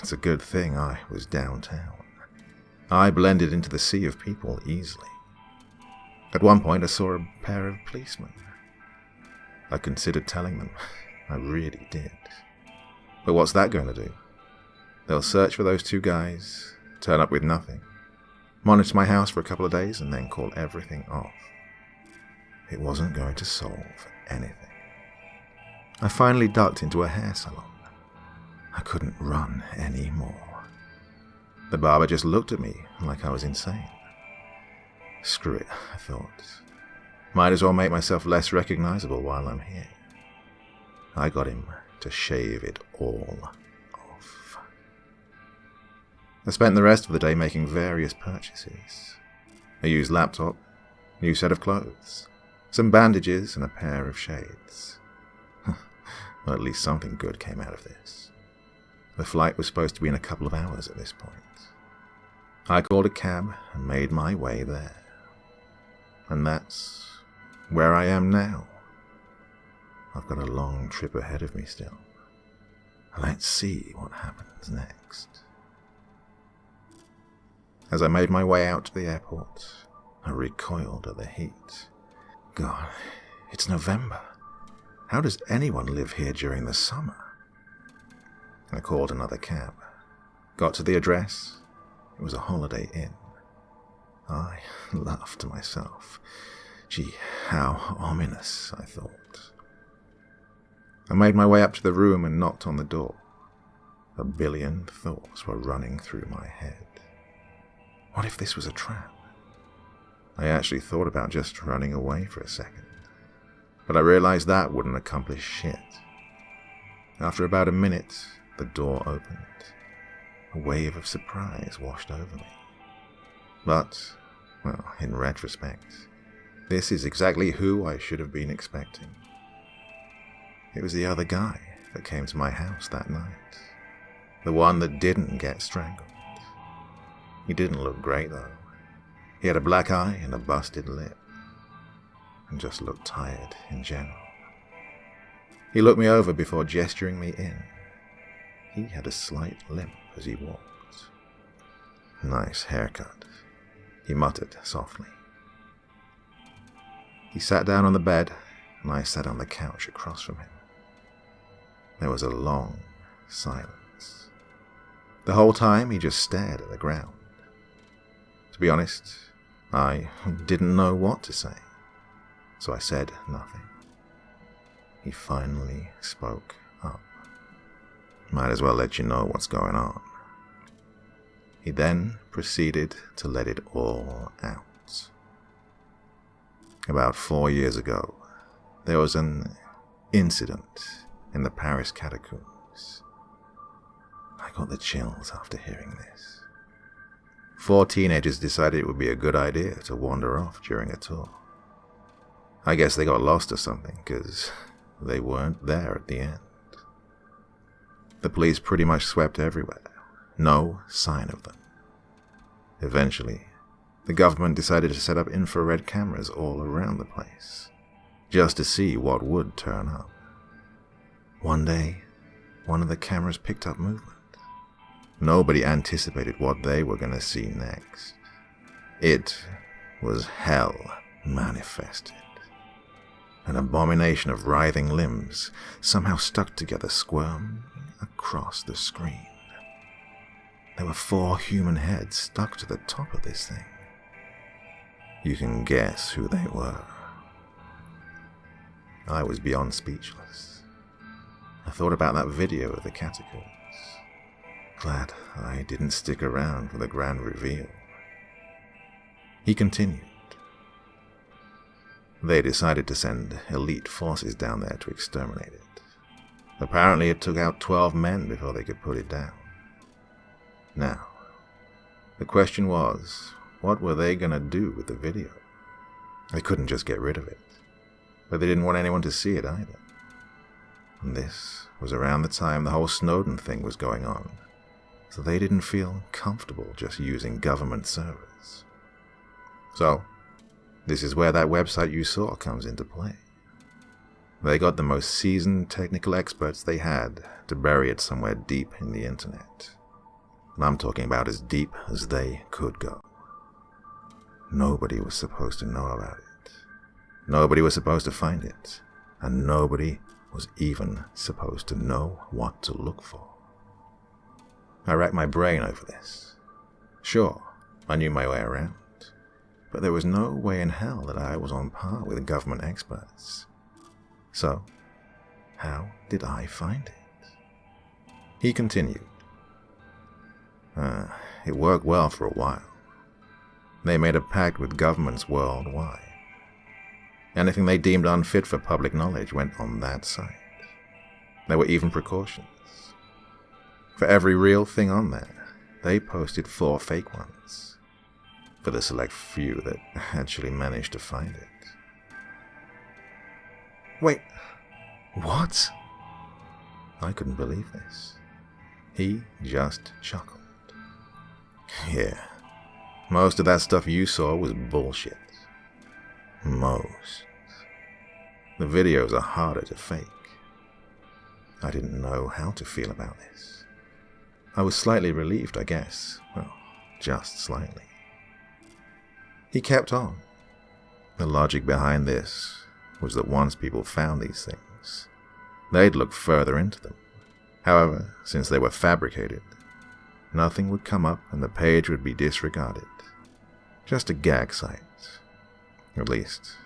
It's a good thing I was downtown. I blended into the sea of people easily. At one point I saw a pair of policemen. I considered telling them. I really did. But what's that going to do? They'll search for those two guys, turn up with nothing, monitor my house for a couple of days, and then call everything off. It wasn't going to solve anything. I finally ducked into a hair salon. I couldn't run anymore. The barber just looked at me like I was insane. Screw it, I thought. Might as well make myself less recognizable while I'm here. I got him to shave it all off. I spent the rest of the day making various purchases. A used laptop, new set of clothes, some bandages, and a pair of shades. Well, at least something good came out of this. The flight was supposed to be in a couple of hours at this point. I called a cab and made my way there. And that's where I am now. I've got a long trip ahead of me still. Let's see what happens next. As I made my way out to the airport, I recoiled at the heat. God, it's November. How does anyone live here during the summer? I called another cab. Got to the address. It was a Holiday Inn. I laughed to myself. Gee, how ominous, I thought. I made my way up to the room and knocked on the door. A billion thoughts were running through my head. What if this was a trap? I actually thought about just running away for a second, but I realized that wouldn't accomplish shit. After about a minute, the door opened. A wave of surprise washed over me. But, well, in retrospect, this is exactly who I should have been expecting. It was the other guy that came to my house that night. The one that didn't get strangled. He didn't look great, though. He had a black eye and a busted lip, and just looked tired in general. He looked me over before gesturing me in. He had a slight limp as he walked. Nice haircut, he muttered softly. He sat down on the bed, and I sat on the couch across from him. There was a long silence. The whole time he just stared at the ground. To be honest, I didn't know what to say, so I said nothing. He finally spoke up. Might as well let you know what's going on. He then proceeded to let it all out. About 4 years ago, there was an incident in the Paris catacombs. I got the chills after hearing this. 4 teenagers decided it would be a good idea to wander off during a tour. I guess they got lost or something, because they weren't there at the end. The police pretty much swept everywhere. No sign of them. Eventually, the government decided to set up infrared cameras all around the place, just to see what would turn up. One day, one of the cameras picked up movement. Nobody anticipated what they were going to see next. It was hell manifested. An abomination of writhing limbs, somehow stuck together, squirming across the screen. There were 4 human heads stuck to the top of this thing. You can guess who they were. I was beyond speechless. I thought about that video of the catacombs. Glad I didn't stick around for the grand reveal. He continued. They decided to send elite forces down there to exterminate it. Apparently it took out 12 men before they could put it down. Now, the question was, what were they going to do with the video? They couldn't just get rid of it, but they didn't want anyone to see it either. And this was around the time the whole Snowden thing was going on, so they didn't feel comfortable just using government servers. So, this is where that website you saw comes into play. They got the most seasoned technical experts they had to bury it somewhere deep in the internet. And I'm talking about as deep as they could go. Nobody was supposed to know about it. Nobody was supposed to find it. And nobody was even supposed to know what to look for. I racked my brain over this. Sure, I knew my way around. But there was no way in hell that I was on par with government experts. So, how did I find it? He continued. It worked well for a while. They made a pact with governments worldwide. Anything they deemed unfit for public knowledge went on that site. There were even precautions. For every real thing on there, they posted 4 fake ones, for the select few that actually managed to find it. Wait, what? I couldn't believe this. He just chuckled. Yeah, most of that stuff you saw was bullshit. Most. The videos are harder to fake. I didn't know how to feel about this. I was slightly relieved, I guess. Well, just slightly. He kept on. The logic behind this was that once people found these things, they'd look further into them. However, since they were fabricated, nothing would come up and the page would be disregarded. Just a gag site. At least,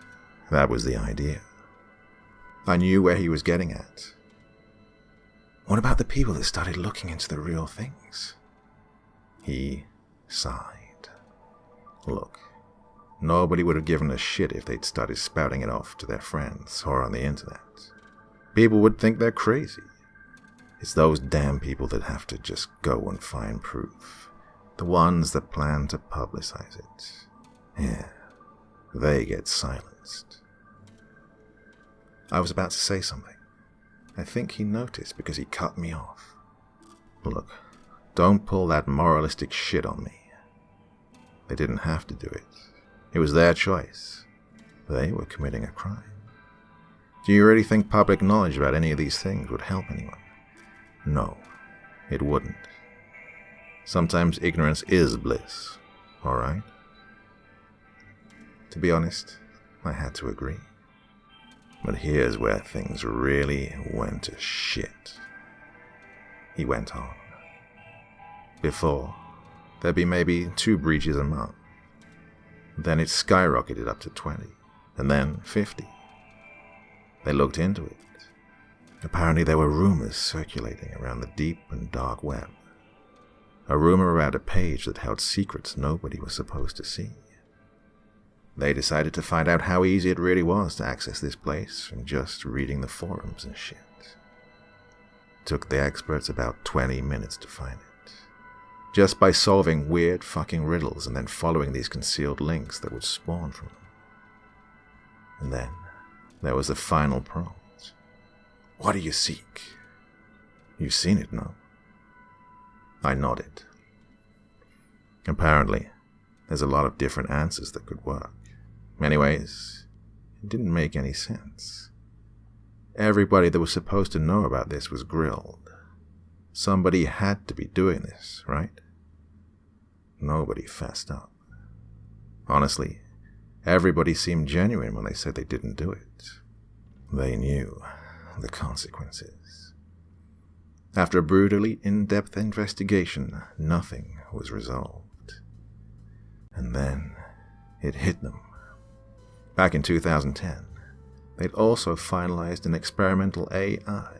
that was the idea. I knew where he was getting at. What about the people that started looking into the real things? He sighed. Look, nobody would have given a shit if they'd started spouting it off to their friends or on the internet. People would think they're crazy. It's those damn people that have to just go and find proof. The ones that plan to publicize it. Yeah, they get silenced. I was about to say something. I think he noticed because he cut me off. Look, don't pull that moralistic shit on me. They didn't have to do it. It was their choice. They were committing a crime. Do you really think public knowledge about any of these things would help anyone? No, it wouldn't. Sometimes ignorance is bliss, alright? To be honest, I had to agree. But here's where things really went to shit. He went on. Before, there'd be maybe 2 breaches a month. Then it skyrocketed up to 20, and then 50. They looked into it. Apparently there were rumors circulating around the deep and dark web. A rumor about a page that held secrets nobody was supposed to see. They decided to find out how easy it really was to access this place from just reading the forums and shit. Took the experts about 20 minutes to find it. Just by solving weird fucking riddles and then following these concealed links that would spawn from them. And then there was the final prompt. What do you seek? You've seen it, no? I nodded. Apparently, there's a lot of different answers that could work. Anyways, it didn't make any sense. Everybody that was supposed to know about this was grilled. Somebody had to be doing this, right? Nobody fessed up. Honestly, everybody seemed genuine when they said they didn't do it. They knew the consequences. After a brutally in-depth investigation, nothing was resolved. And then it hit them. Back in 2010, they'd also finalized an experimental AI.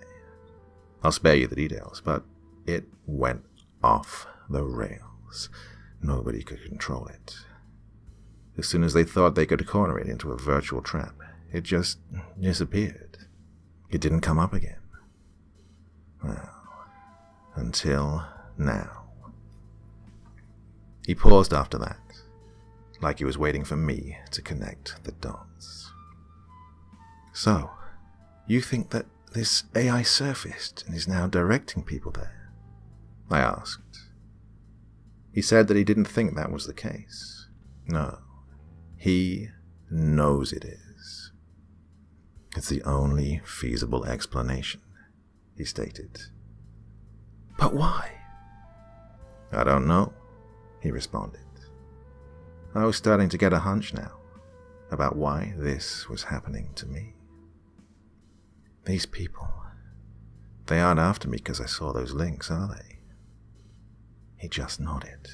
I'll spare you the details, but it went off the rails. Nobody could control it. As soon as they thought they could corner it into a virtual trap, it just disappeared. It didn't come up again. Well, until now. He paused after that, like he was waiting for me to connect the dots. So, you think that this AI surfaced and is now directing people there? I asked. He said that he didn't think that was the case. No, he knows it is. It's the only feasible explanation, he stated. But why? I don't know, he responded. I was starting to get a hunch now about why this was happening to me. These people, they aren't after me because I saw those links, are they? He just nodded.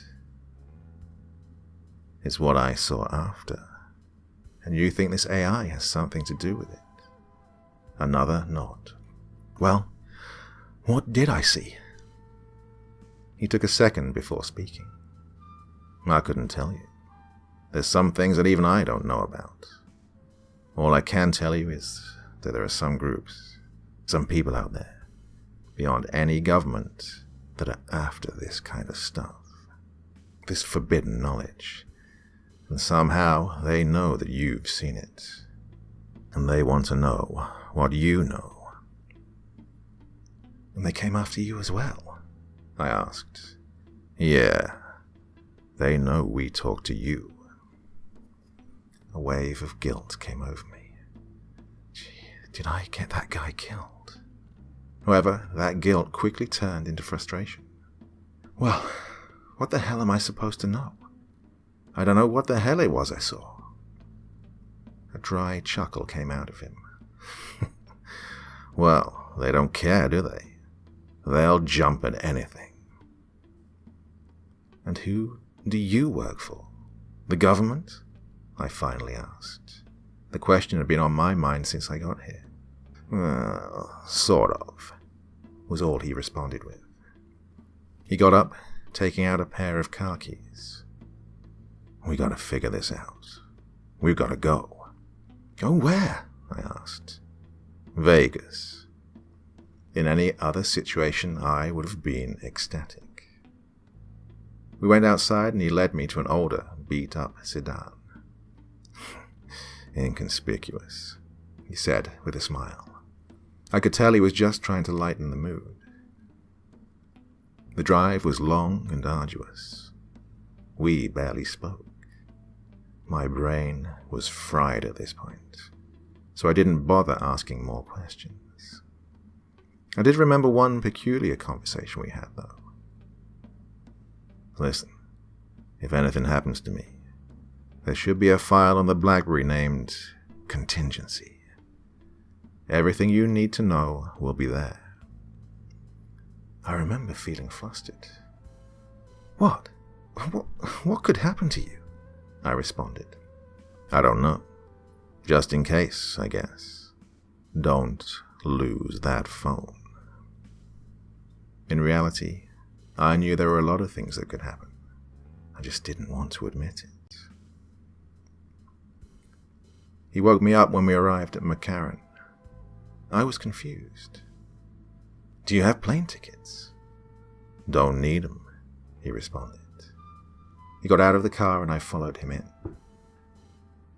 It's what I saw after. And you think this AI has something to do with it? Another nod. Well, what did I see? He took a second before speaking. I couldn't tell you. There's some things that even I don't know about. All I can tell you is that there are some groups, some people out there, beyond any government, that are after this kind of stuff. This forbidden knowledge. And somehow they know that you've seen it. And they want to know what you know. And they came after you as well? I asked. Yeah. They know we talked to you. A wave of guilt came over me. Gee, did I get that guy killed? However, that guilt quickly turned into frustration. Well, what the hell am I supposed to know? I don't know what the hell it was I saw. A dry chuckle came out of him. Well, they don't care, do they? They'll jump at anything. And who do you work for? The government? I finally asked. The question had been on my mind since I got here. Well, sort of, was all he responded with. He got up, taking out a pair of car keys. We gotta figure this out. We've gotta go. Go where? I asked. Vegas. In any other situation, I would have been ecstatic. We went outside and he led me to an older, beat-up sedan. Inconspicuous, he said with a smile. I could tell he was just trying to lighten the mood. The drive was long and arduous. We barely spoke. My brain was fried at this point, so I didn't bother asking more questions. I did remember one peculiar conversation we had, though. Listen, if anything happens to me, there should be a file on the BlackBerry named Contingency. Everything you need to know will be there. I remember feeling flustered. What? What could happen to you? I responded. I don't know. Just in case, I guess. Don't lose that phone. In reality, I knew there were a lot of things that could happen. I just didn't want to admit it. He woke me up when we arrived at McCarran. I was confused. Do you have plane tickets? Don't need them, he responded. He got out of the car and I followed him in.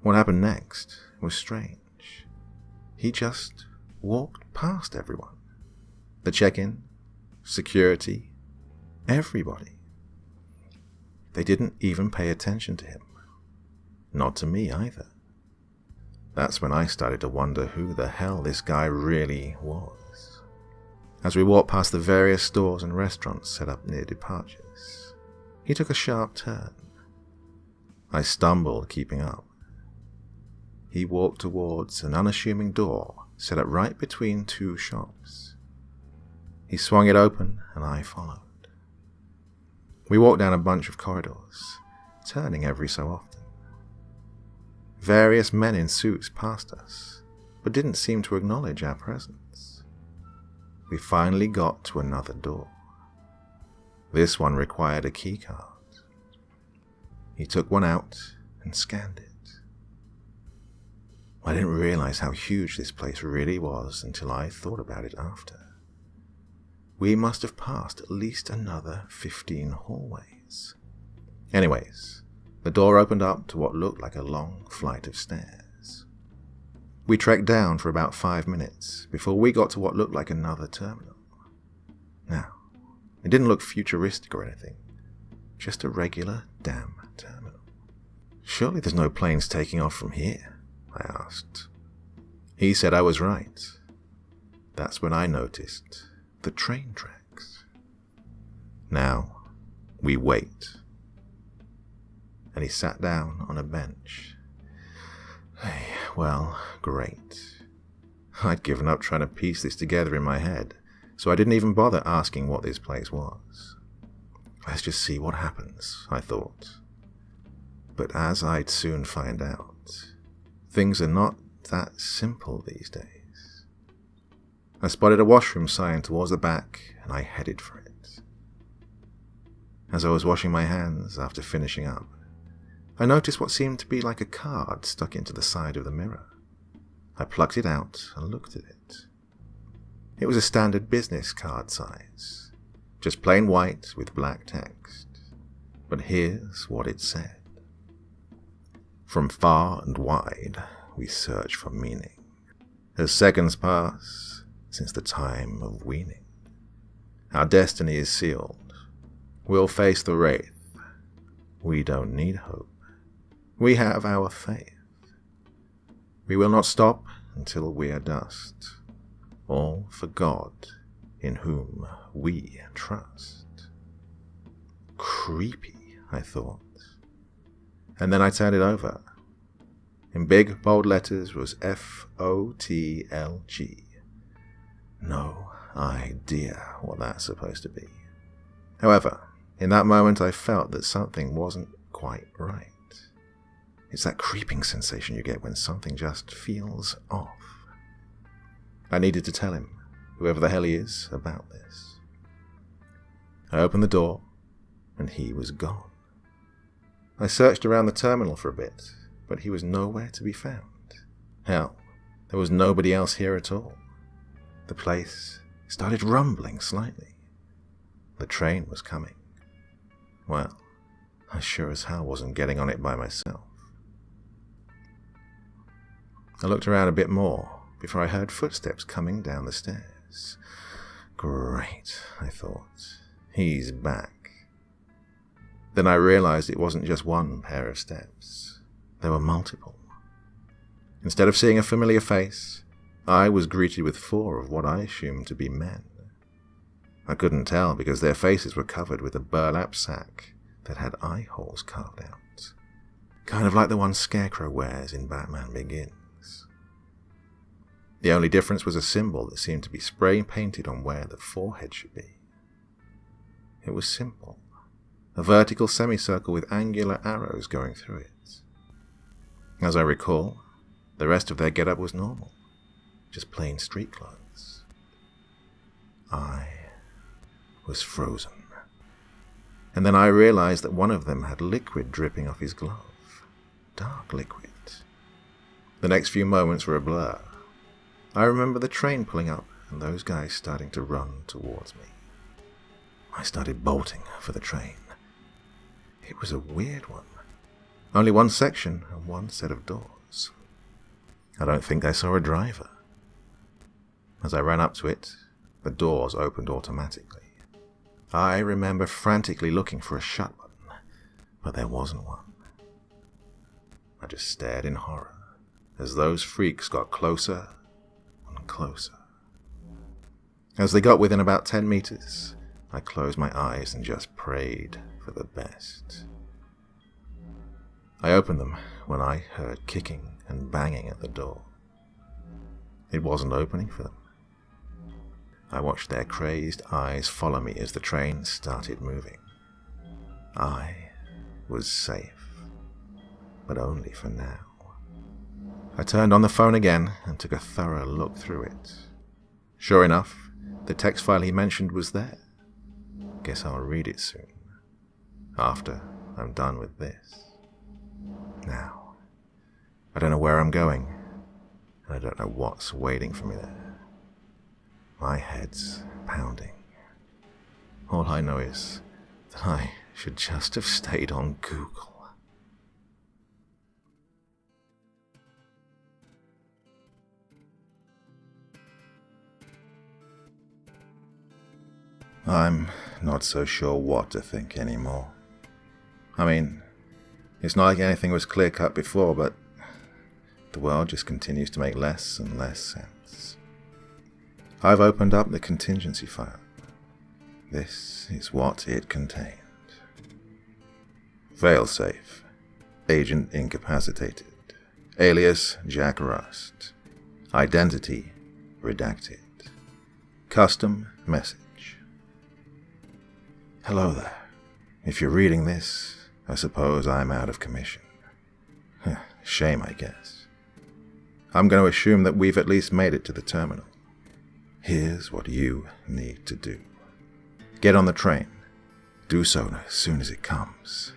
What happened next was strange. He just walked past everyone. The check-in, security, everybody. They didn't even pay attention to him. Not to me either. That's when I started to wonder who the hell this guy really was. As we walked past the various stores and restaurants set up near departures, he took a sharp turn. I stumbled, keeping up. He walked towards an unassuming door set up right between two shops. He swung it open and I followed. We walked down a bunch of corridors, turning every so often. Various men in suits passed us, but didn't seem to acknowledge our presence. We finally got to another door. This one required a keycard. He took one out and scanned it. I didn't realize how huge this place really was until I thought about it after. We must have passed at least another 15 hallways. Anyways, the door opened up to what looked like a long flight of stairs. We trekked down for about 5 minutes before we got to what looked like another terminal. Now, it didn't look futuristic or anything, just a regular damn terminal. Surely there's no planes taking off from here, I asked. He said I was right. That's when I noticed the train tracks. Now, we wait. And he sat down on a bench. Hey, well, great. I'd given up trying to piece this together in my head, so I didn't even bother asking what this place was. Let's just see what happens, I thought. But as I'd soon find out, things are not that simple these days. I spotted a washroom sign towards the back, and I headed for it. As I was washing my hands after finishing up, I noticed what seemed to be like a card stuck into the side of the mirror. I plucked it out and looked at it. It was a standard business card size, just plain white with black text. But here's what it said. From far and wide, we search for meaning. As seconds pass, since the time of weaning. Our destiny is sealed. We'll face the wraith. We don't need hope. We have our faith. We will not stop until we are dust. All for God, in whom we trust. Creepy, I thought. And then I turned it over. In big, bold letters was FOTLG. No idea what that's supposed to be. However, in that moment I felt that something wasn't quite right. It's that creeping sensation you get when something just feels off. I needed to tell him, whoever the hell he is, about this. I opened the door, and he was gone. I searched around the terminal for a bit, but he was nowhere to be found. Hell, there was nobody else here at all. The place started rumbling slightly. The train was coming. Well, I sure as hell wasn't getting on it by myself. I looked around a bit more before I heard footsteps coming down the stairs. Great, I thought. He's back. Then I realized it wasn't just one pair of steps. There were multiple. Instead of seeing a familiar face, I was greeted with 4 of what I assumed to be men. I couldn't tell because their faces were covered with a burlap sack that had eye holes carved out, kind of like the one Scarecrow wears in Batman Begins. The only difference was a symbol that seemed to be spray-painted on where the forehead should be. It was simple, a vertical semicircle with angular arrows going through it. As I recall, the rest of their getup was normal, just plain street clothes. I was frozen. And then I realized that one of them had liquid dripping off his glove. Dark liquid. The next few moments were a blur. I remember the train pulling up and those guys starting to run towards me. I started bolting for the train. It was a weird one. Only one section and one set of doors. I don't think I saw a driver. As I ran up to it, the doors opened automatically. I remember frantically looking for a shut button, but there wasn't one. I just stared in horror as those freaks got closer and closer. As they got within about 10 meters, I closed my eyes and just prayed for the best. I opened them when I heard kicking and banging at the door. It wasn't opening for them. I watched their crazed eyes follow me as the train started moving. I was safe, but only for now. I turned on the phone again and took a thorough look through it. Sure enough, the text file he mentioned was there. Guess I'll read it soon, after I'm done with this. Now, I don't know where I'm going, and I don't know what's waiting for me there. My head's pounding. All I know is that I should just have stayed on Google. I'm not so sure what to think anymore. I mean, it's not like anything was clear-cut before, but the world just continues to make less and less sense. I've opened up the contingency file. This is what it contained. Failsafe. Agent incapacitated. Alias Jack Rust. Identity redacted. Custom message. Hello there. If you're reading this, I suppose I'm out of commission. Shame, I guess. I'm going to assume that we've at least made it to the terminal. Here's what you need to do. Get on the train. Do so as soon as it comes.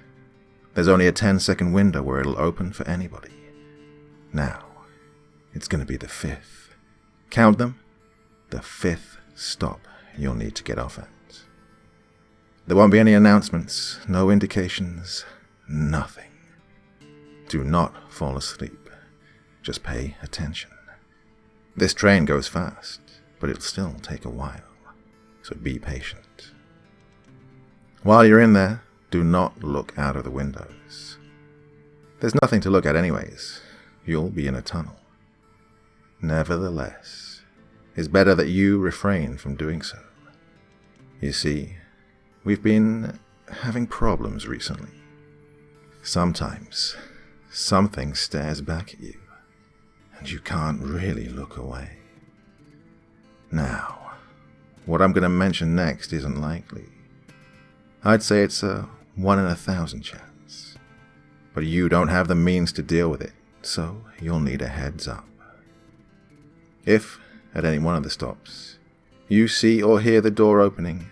There's only a 10-second window where it'll open for anybody. Now, it's going to be the 5th. Count them. The 5th stop you'll need to get off at. There won't be any announcements, no indications, nothing. Do not fall asleep. Just pay attention. This train goes fast, but it'll still take a while. so be patient. While you're in there, do not look out of the windows. There's nothing to look at anyways. You'll be in a tunnel. Nevertheless, it's better that you refrain from doing so. You see, we've been having problems recently. Sometimes, something stares back at you, and you can't really look away. Now, what I'm going to mention next isn't likely. I'd say it's a 1 in 1,000 chance. But you don't have the means to deal with it, so you'll need a heads up. If, at any one of the stops, you see or hear the door opening,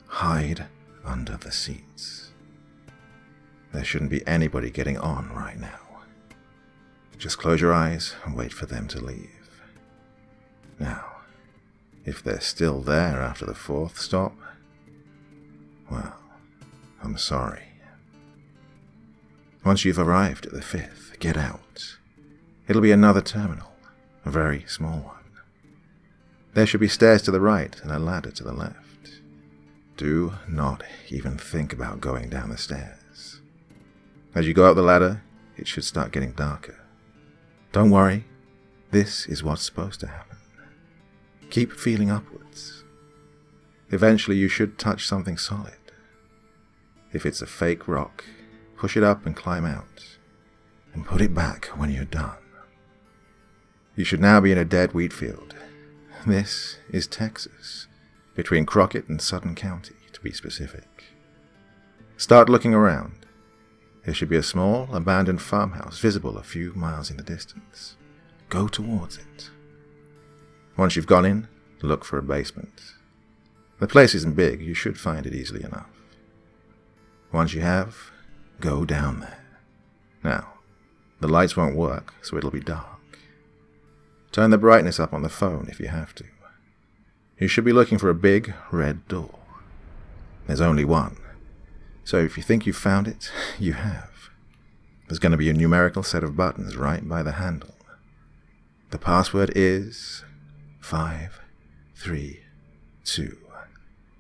hide under the seats. There shouldn't be anybody getting on right now. Just close your eyes and wait for them to leave. Now, if they're still there after the 4th stop, well, I'm sorry. Once you've arrived at the 5th, get out. It'll be another terminal, a very small one. There should be stairs to the right and a ladder to the left. Do not even think about going down the stairs. As you go up the ladder, it should start getting darker. Don't worry, this is what's supposed to happen. Keep feeling upwards. Eventually you should touch something solid. If it's a fake rock, push it up and climb out, and put it back when you're done. You should now be in a dead wheat field. This is Texas, between Crockett and Sutton County, to be specific. Start looking around. There should be a small, abandoned farmhouse visible a few miles in the distance. Go towards it. Once you've gone in, look for a basement. The place isn't big, you should find it easily enough. Once you have, go down there. Now, the lights won't work, so it'll be dark. Turn the brightness up on the phone if you have to. You should be looking for a big, red door. There's only one. So if you think you've found it, you have. There's going to be a numerical set of buttons right by the handle. The password is 5, 3, 2,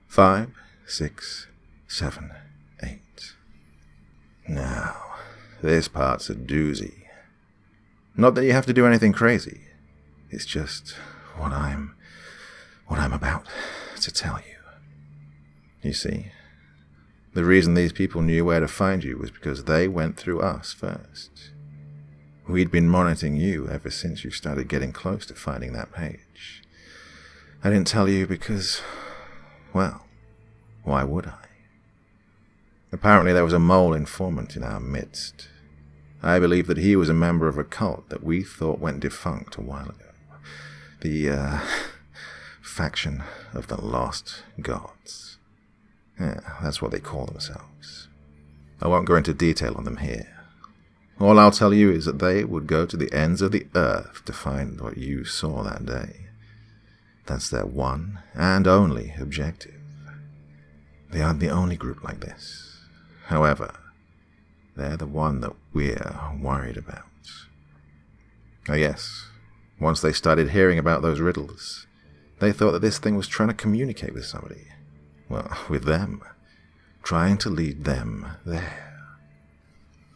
5, 6, 7, 8. Now, this part's a doozy. Not that you have to do anything crazy. It's just what I'm about to tell you. You see, the reason these people knew where to find you was because they went through us first. We'd been monitoring you ever since you started getting close to finding that page. I didn't tell you because, well, why would I? Apparently there was a mole informant in our midst. I believe that he was a member of a cult that we thought went defunct a while ago. The, faction of the Lost Gods. Yeah, that's what they call themselves. I won't go into detail on them here. All I'll tell you is that they would go to the ends of the earth to find what you saw that day. That's their one and only objective. They aren't the only group like this. However, they're the one that we're worried about. Oh yes, once they started hearing about those riddles, they thought that this thing was trying to communicate with somebody. Well, with them. Trying to lead them there.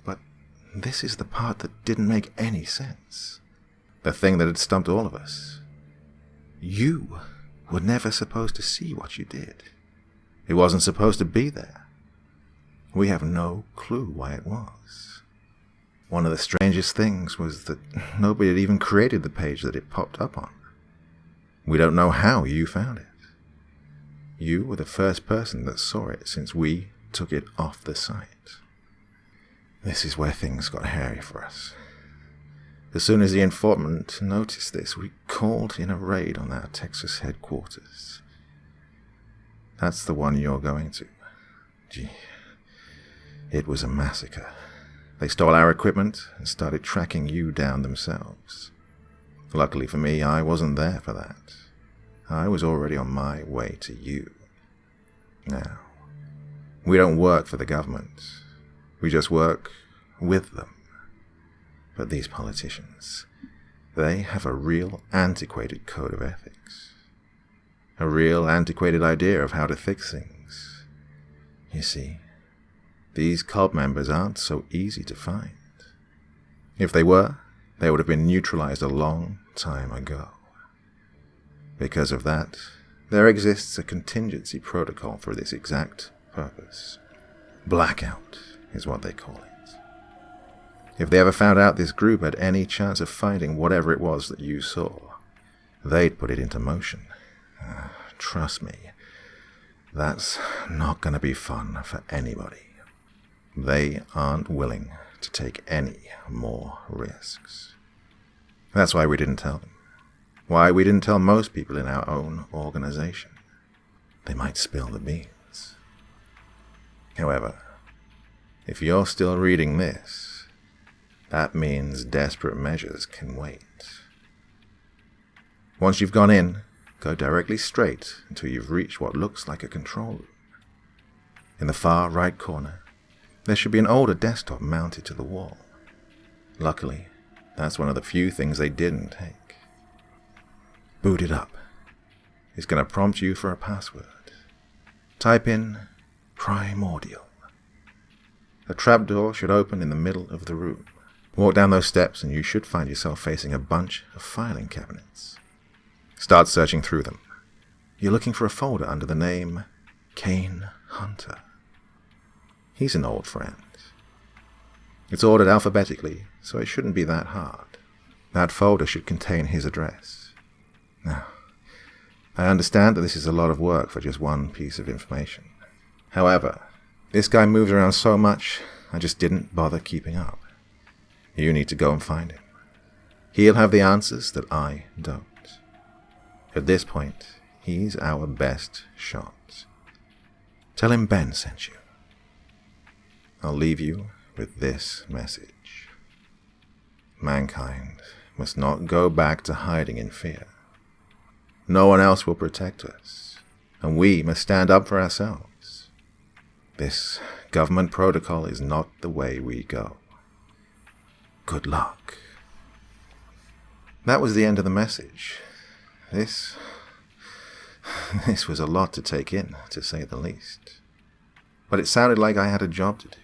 But this is the part that didn't make any sense. The thing that had stumped all of us. You were never supposed to see what you did. It wasn't supposed to be there. We have no clue why it was. One of the strangest things was that nobody had even created the page that it popped up on. We don't know how you found it. You were the first person that saw it since we took it off the site. This is where things got hairy for us. As soon as the informant noticed this, we called in a raid on our Texas headquarters. That's the one you're going to. Gee, it was a massacre. They stole our equipment and started tracking you down themselves. Luckily for me, I wasn't there for that. I was already on my way to you. Now, we don't work for the government. We just work with them. But these politicians, they have a real antiquated code of ethics. A real antiquated idea of how to fix things. You see, these cult members aren't so easy to find. If they were, they would have been neutralized a long time ago. Because of that, there exists a contingency protocol for this exact purpose. Blackout is what they call it. If they ever found out this group had any chance of finding whatever it was that you saw, they'd put it into motion. Trust me, that's not going to be fun for anybody. They aren't willing to take any more risks. That's why we didn't tell them. Why we didn't tell most people in our own organization. They might spill the beans. However, if you're still reading this, that means desperate measures can wait. Once you've gone in, go directly straight until you've reached what looks like a control room. In the far right corner, there should be an older desktop mounted to the wall. Luckily, that's one of the few things they didn't take. Boot it up. It's going to prompt you for a password. Type in primordial. A trapdoor should open in the middle of the room. Walk down those steps and you should find yourself facing a bunch of filing cabinets. Start searching through them. You're looking for a folder under the name Kane Hunter. He's an old friend. It's ordered alphabetically, so it shouldn't be that hard. That folder should contain his address. Now, I understand that this is a lot of work for just one piece of information. However, this guy moves around so much, I just didn't bother keeping up. You need to go and find him. He'll have the answers that I don't. At this point, he's our best shot. Tell him Ben sent you. I'll leave you with this message. Mankind must not go back to hiding in fear. No one else will protect us, and we must stand up for ourselves. This government protocol is not the way we go. Good luck. That was the end of the message. This was a lot to take in, to say the least. But it sounded like I had a job to do.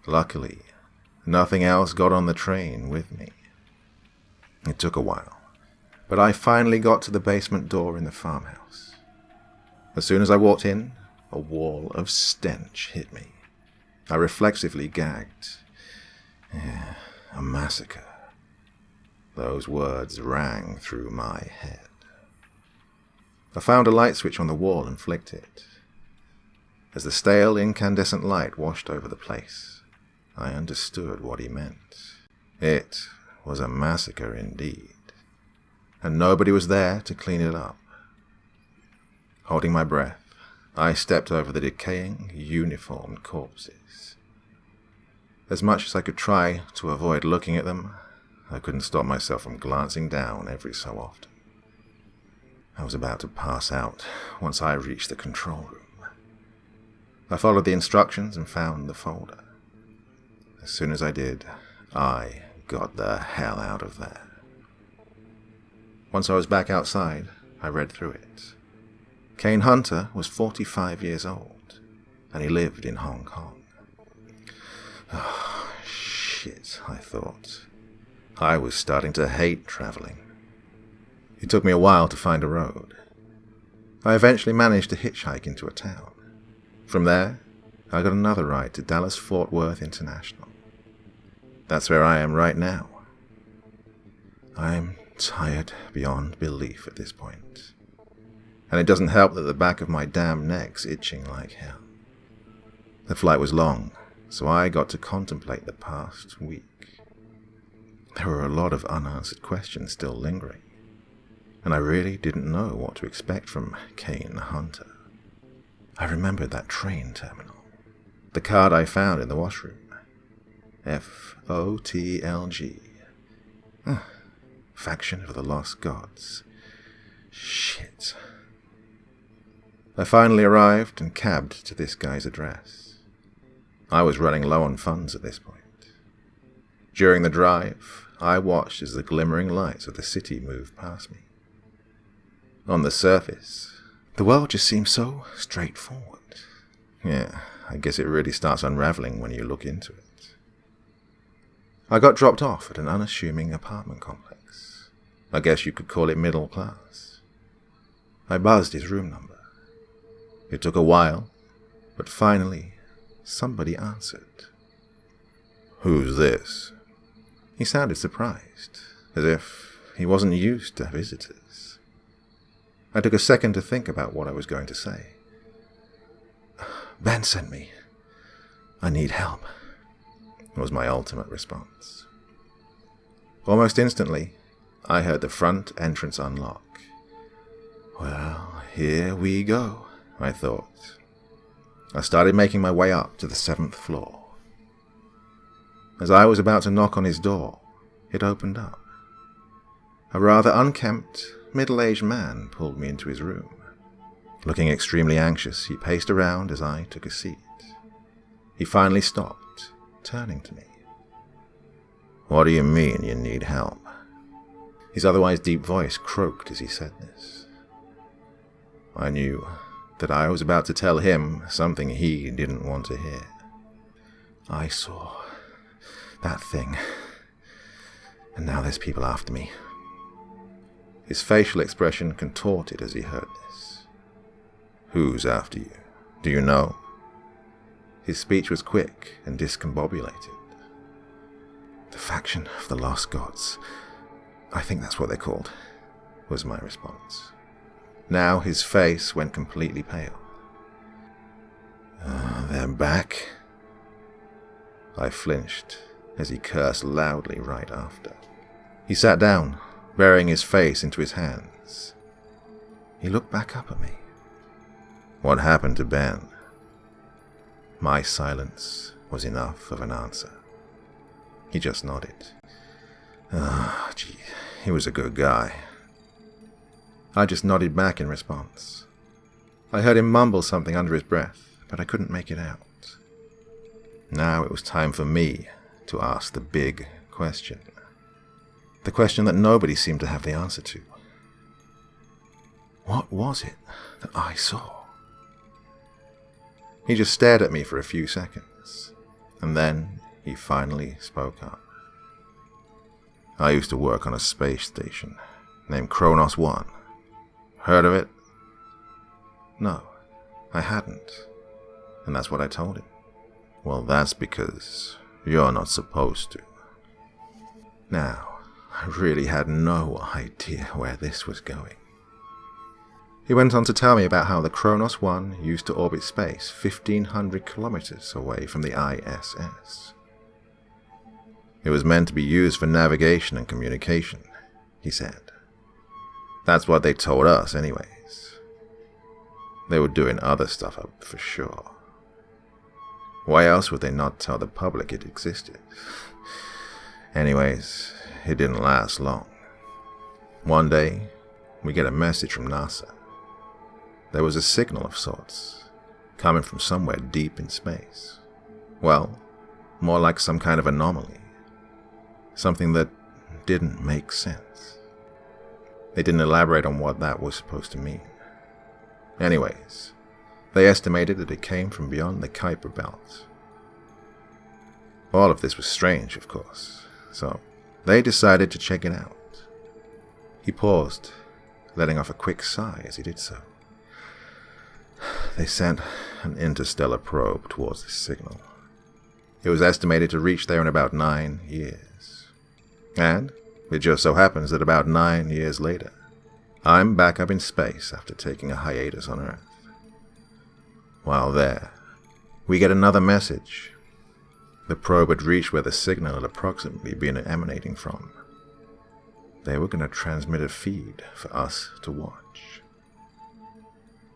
Luckily, nothing else got on the train with me. It took a while, but I finally got to the basement door in the farmhouse. As soon as I walked in, a wall of stench hit me. I reflexively gagged. A massacre. Those words rang through my head. I found a light switch on the wall and flicked it. As the stale, incandescent light washed over the place, I understood what he meant. It was a massacre indeed, and nobody was there to clean it up. Holding my breath, I stepped over the decaying, uniformed corpses. As much as I could try to avoid looking at them, I couldn't stop myself from glancing down every so often. I was about to pass out once I reached the control room. I followed the instructions and found the folder. As soon as I did, I got the hell out of there. Once I was back outside, I read through it. Kane Hunter was 45 years old, and he lived in Hong Kong. Oh, shit, I thought. I was starting to hate traveling. It took me a while to find a road. I eventually managed to hitchhike into a town. From there, I got another ride to Dallas-Fort Worth International. That's where I am right now. I'm tired beyond belief at this point. And it doesn't help that the back of my damn neck's itching like hell. The flight was long, so I got to contemplate the past week. There were a lot of unanswered questions still lingering, and I really didn't know what to expect from Kane Hunter. I remembered that train terminal, the card I found in the washroom. FOTLG. Faction of the Lost Gods. Shit. I finally arrived and cabbed to this guy's address. I was running low on funds at this point. During the drive, I watched as the glimmering lights of the city moved past me. On the surface, the world just seems so straightforward. Yeah, I guess it really starts unraveling when you look into it. I got dropped off at an unassuming apartment complex. I guess you could call it middle class. I buzzed his room number. It took a while, but finally, somebody answered. "Who's this?" He sounded surprised, as if he wasn't used to visitors. I took a second to think about what I was going to say. "Ben sent me. I need help," was my ultimate response. Almost instantly, I heard the front entrance unlock. Well, here we go, I thought. I started making my way up to the 7th floor. As I was about to knock on his door, it opened up. A rather unkempt, middle-aged man pulled me into his room. Looking extremely anxious, he paced around as I took a seat. He finally stopped, turning to me. "What do you mean you need help?" His otherwise deep voice croaked as he said this. I knew that I was about to tell him something he didn't want to hear. "I saw that thing, and now there's people after me." His facial expression contorted as he heard this. "Who's after you? Do you know?" His speech was quick and discombobulated. "The faction of the lost gods. I think that's what they're called," was my response. Now his face went completely pale. "They're back?" I flinched as he cursed loudly right after. He sat down, burying his face into his hands. He looked back up at me. "What happened to Ben?" My silence was enough of an answer. He just nodded. Gee, he was a good guy." I just nodded back in response. I heard him mumble something under his breath, but I couldn't make it out. Now it was time for me to ask the big question. The question that nobody seemed to have the answer to. What was it that I saw? He just stared at me for a few seconds, and then he finally spoke up. "I used to work on a space station named Kronos 1. Heard of it?" No, I hadn't, and that's what I told him. "Well, that's because you're not supposed to." Now, I really had no idea where this was going. He went on to tell me about how the Kronos 1 used to orbit space 1,500 kilometers away from the ISS. It was meant to be used for navigation and communication, he said. That's what they told us anyways. They were doing other stuff up for sure. Why else would they not tell the public it existed? Anyways, it didn't last long. One day, we get a message from NASA. There was a signal of sorts, coming from somewhere deep in space. Well, more like some kind of anomaly. Something that didn't make sense. They didn't elaborate on what that was supposed to mean. Anyways, they estimated that it came from beyond the Kuiper Belt. All of this was strange, of course, so they decided to check it out. He paused, letting off a quick sigh as he did so. They sent an interstellar probe towards this signal. It was estimated to reach there in about 9 years. And it just so happens that about 9 years later, I'm back up in space after taking a hiatus on Earth. While there, we get another message. The probe had reached where the signal had approximately been emanating from. They were going to transmit a feed for us to watch.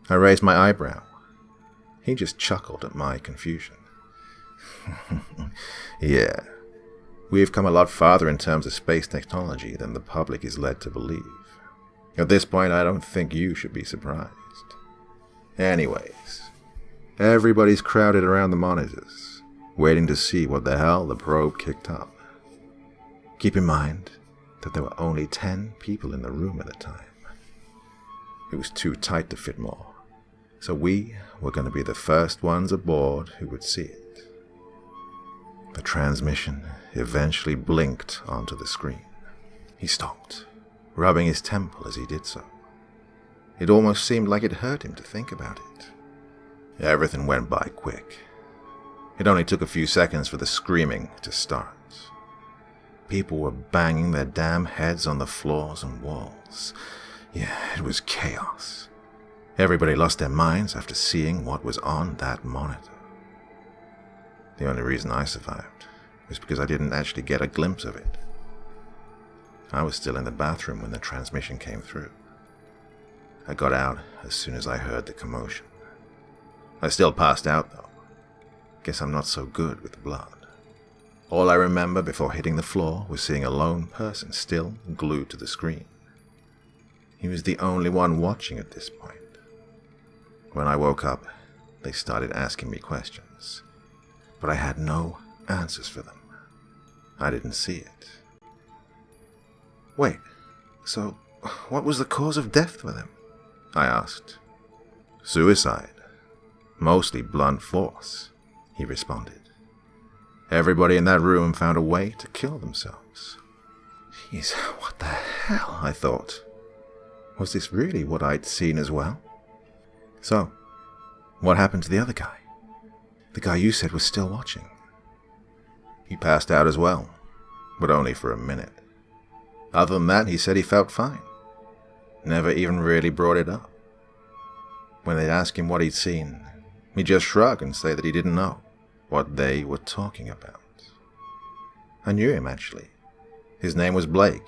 I raised my eyebrow. He just chuckled at my confusion. Yeah, we've come a lot farther in terms of space technology than the public is led to believe. At this point, I don't think you should be surprised. Anyways, everybody's crowded around the monitors, waiting to see what the hell the probe kicked up. Keep in mind that there were only 10 people in the room at the time. It was too tight to fit more, so we were going to be the first ones aboard who would see it. The transmission eventually blinked onto the screen. He stopped, rubbing his temple as he did so. It almost seemed like it hurt him to think about it. Everything went by quick. It only took a few seconds for the screaming to start. People were banging their damn heads on the floors and walls. Yeah, it was chaos. Everybody lost their minds after seeing what was on that monitor. The only reason I survived was because I didn't actually get a glimpse of it. I was still in the bathroom when the transmission came through. I got out as soon as I heard the commotion. I still passed out, though. Guess I'm not so good with blood. All I remember before hitting the floor was seeing a lone person still glued to the screen. He was the only one watching at this point. When I woke up, they started asking me questions, but I had no answers for them. I didn't see it. Wait, so what was the cause of death for them? I asked. Suicide. Mostly blunt force, he responded. Everybody in that room found a way to kill themselves. Jeez, what the hell, I thought. Was this really what I'd seen as well? So, what happened to the other guy? The guy you said was still watching. He passed out as well, but only for a minute. Other than that, he said he felt fine. Never even really brought it up. When they'd ask him what he'd seen, he'd just shrug and say that he didn't know what they were talking about. I knew him, actually. His name was Blake.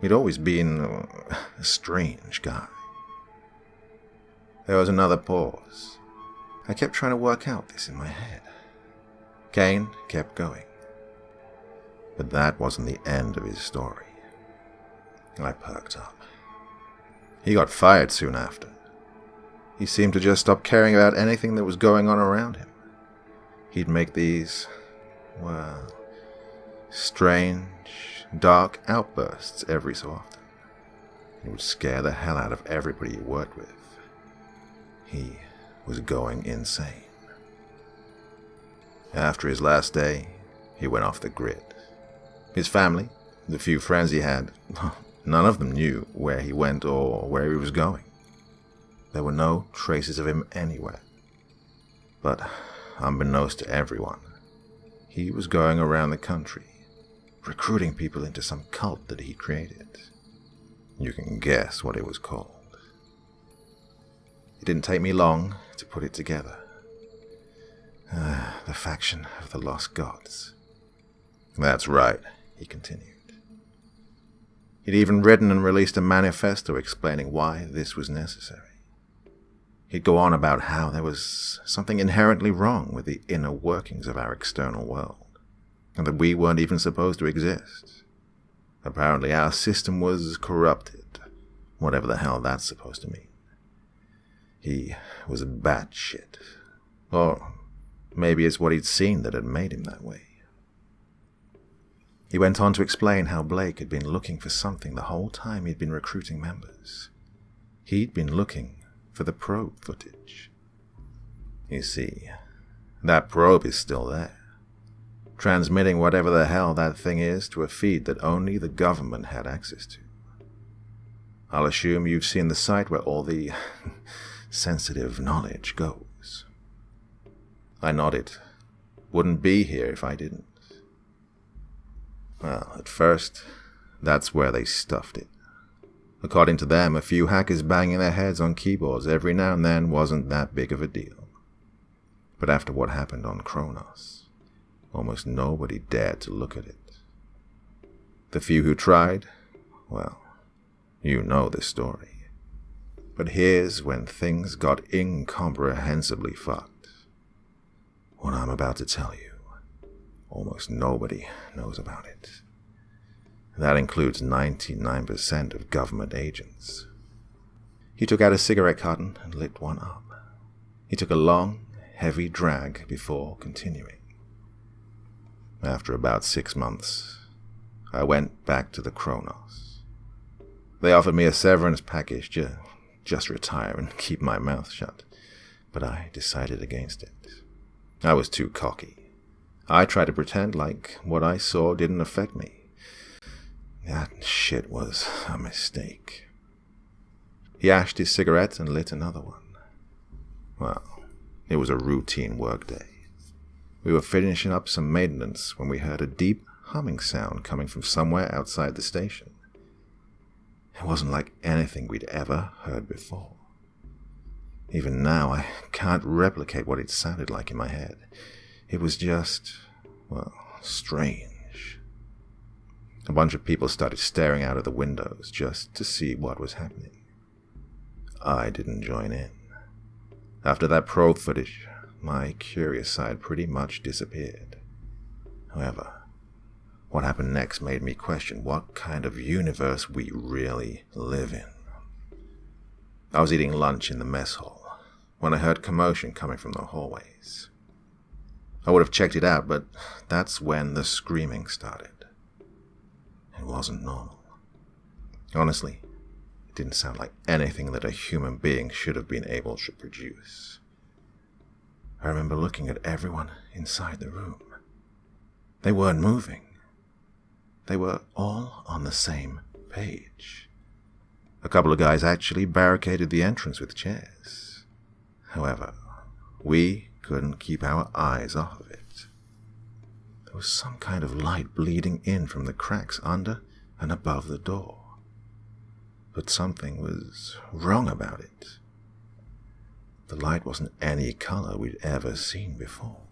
He'd always been a strange guy. There was another pause. I kept trying to work out this in my head. Kane kept going. But that wasn't the end of his story. I perked up. He got fired soon after. He seemed to just stop caring about anything that was going on around him. He'd make these, strange, dark outbursts every so often. It would scare the hell out of everybody he worked with. He was going insane. After his last day, he went off the grid. His family, the few friends he had, none of them knew where he went or where he was going. There were no traces of him anywhere. But, unbeknownst to everyone, he was going around the country, recruiting people into some cult that he created. You can guess what it was called. It didn't take me long to put it together. The faction of the Lost Gods. That's right, he continued. He'd even written and released a manifesto explaining why this was necessary. He'd go on about how there was something inherently wrong with the inner workings of our external world, and that we weren't even supposed to exist. Apparently our system was corrupted, whatever the hell that's supposed to mean. He was batshit. Or maybe it's what he'd seen that had made him that way. He went on to explain how Blake had been looking for something the whole time he'd been recruiting members. He'd been looking for the probe footage. You see, that probe is still there, transmitting whatever the hell that thing is to a feed that only the government had access to. I'll assume you've seen the site where all the sensitive knowledge goes. I nodded. Wouldn't be here if I didn't. Well, at first, that's where they stuffed it. According to them, a few hackers banging their heads on keyboards every now and then wasn't that big of a deal. But after what happened on Kronos, almost nobody dared to look at it. The few who tried, well, you know the story. But here's when things got incomprehensibly fucked. What I'm about to tell you, almost nobody knows about it. That includes 99% of government agents. He took out a cigarette carton and lit one up. He took a long, heavy drag before continuing. After about 6 months, I went back to the Kronos. They offered me a severance package just retire and keep my mouth shut, but I decided against it. I was too cocky. I tried to pretend like what I saw didn't affect me. That shit was a mistake. He ashed his cigarette and lit another one. Well, it was a routine workday. We were finishing up some maintenance when we heard a deep humming sound coming from somewhere outside the station. It wasn't like anything we'd ever heard before. Even now, I can't replicate what it sounded like in my head. It was just, well, strange. A bunch of people started staring out of the windows just to see what was happening. I didn't join in. After that probe footage, my curious side pretty much disappeared. However, what happened next made me question what kind of universe we really live in. I was eating lunch in the mess hall when I heard commotion coming from the hallways. I would have checked it out, but that's when the screaming started. It wasn't normal. Honestly, it didn't sound like anything that a human being should have been able to produce. I remember looking at everyone inside the room. They weren't moving. They were all on the same page. A couple of guys actually barricaded the entrance with chairs. However, we couldn't keep our eyes off of it. There was some kind of light bleeding in from the cracks under and above the door. But something was wrong about it. The light wasn't any color we'd ever seen before.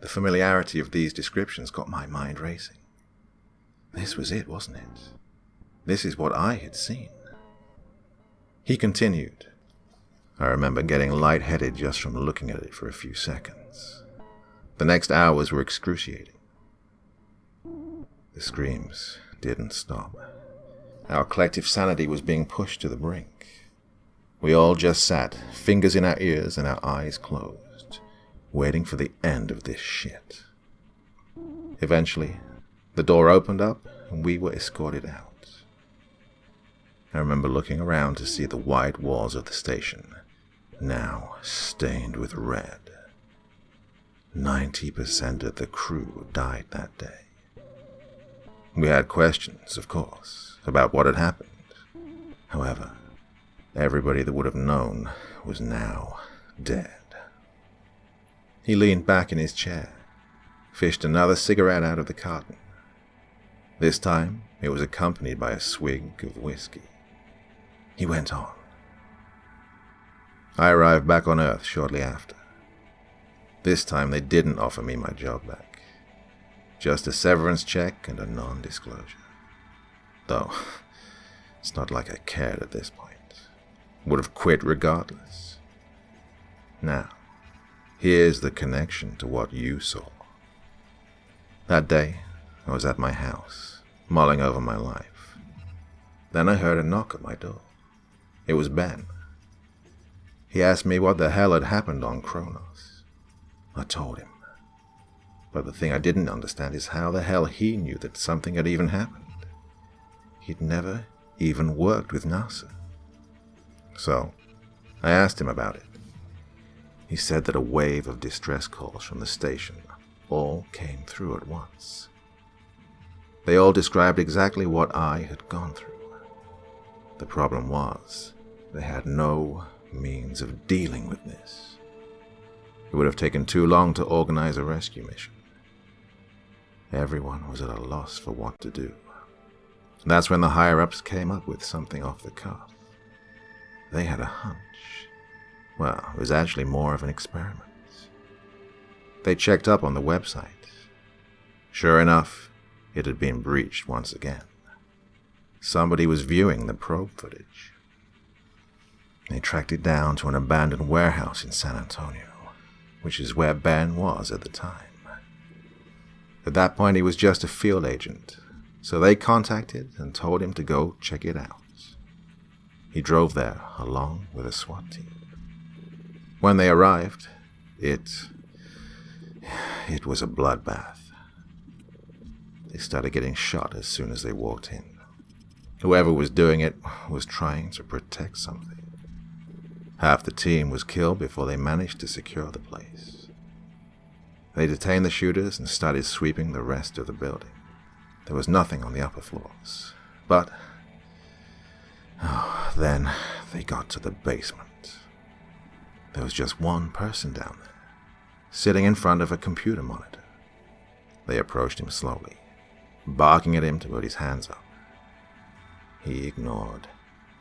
The familiarity of these descriptions got my mind racing. This was it, wasn't it? This is what I had seen. He continued. I remember getting lightheaded just from looking at it for a few seconds. The next hours were excruciating. The screams didn't stop. Our collective sanity was being pushed to the brink. We all just sat, fingers in our ears and our eyes closed, waiting for the end of this shit. Eventually, the door opened up and we were escorted out. I remember looking around to see the white walls of the station, now stained with red. 90% of the crew died that day. We had questions, of course, about what had happened. However, everybody that would have known was now dead. He leaned back in his chair, fished another cigarette out of the carton. This time, it was accompanied by a swig of whiskey. He went on. I arrived back on Earth shortly after. This time they didn't offer me my job back. Just a severance check and a non-disclosure. Though, it's not like I cared at this point. Would have quit regardless. Now, here's the connection to what you saw. That day, I was at my house, mulling over my life. Then I heard a knock at my door. It was Ben. He asked me what the hell had happened on Kronos. I told him. But the thing I didn't understand is how the hell he knew that something had even happened. He'd never even worked with NASA. So, I asked him about it. He said that a wave of distress calls from the station all came through at once. They all described exactly what I had gone through. The problem was, they had no means of dealing with this. It would have taken too long to organize a rescue mission. Everyone was at a loss for what to do. That's when the higher-ups came up with something off the cuff. They had a hunch. Well, it was actually more of an experiment. They checked up on the website. Sure enough, it had been breached once again. Somebody was viewing the probe footage. They tracked it down to an abandoned warehouse in San Antonio, which is where Ben was at the time. At that point, he was just a field agent, so they contacted and told him to go check it out. He drove there along with a SWAT team. When they arrived, it was a bloodbath. They started getting shot as soon as they walked in. Whoever was doing it was trying to protect something. Half the team was killed before they managed to secure the place. They detained the shooters and started sweeping the rest of the building. There was nothing on the upper floors, but then they got to the basement. There was just one person down there, sitting in front of a computer monitor. They approached him slowly, barking at him to put his hands up. He ignored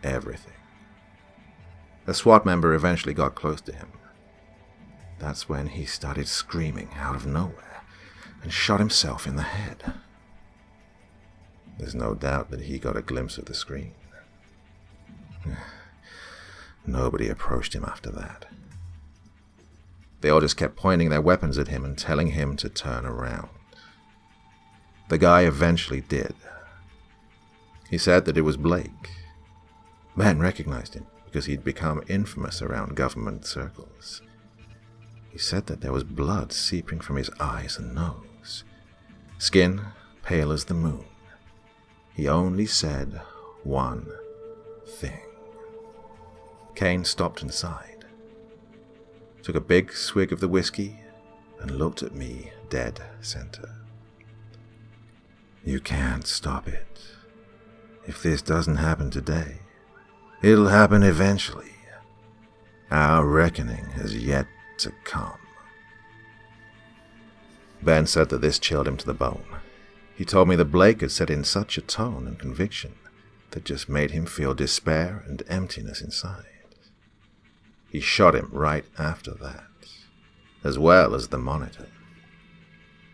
everything. A SWAT member eventually got close to him. That's when he started screaming out of nowhere and shot himself in the head. There's no doubt that he got a glimpse of the screen. Nobody approached him after that. They all just kept pointing their weapons at him and telling him to turn around. The guy eventually did. He said that it was Blake. Ben recognized him because he'd become infamous around government circles. He said that there was blood seeping from his eyes and nose, skin pale as the moon. He only said one thing. Kane stopped inside, took a big swig of the whiskey, and looked at me dead center. You can't stop it. If this doesn't happen today, it'll happen eventually. Our reckoning has yet to come. Ben said that this chilled him to the bone. He told me that Blake had said in such a tone and conviction that just made him feel despair and emptiness inside. He shot him right after that, as well as the monitor.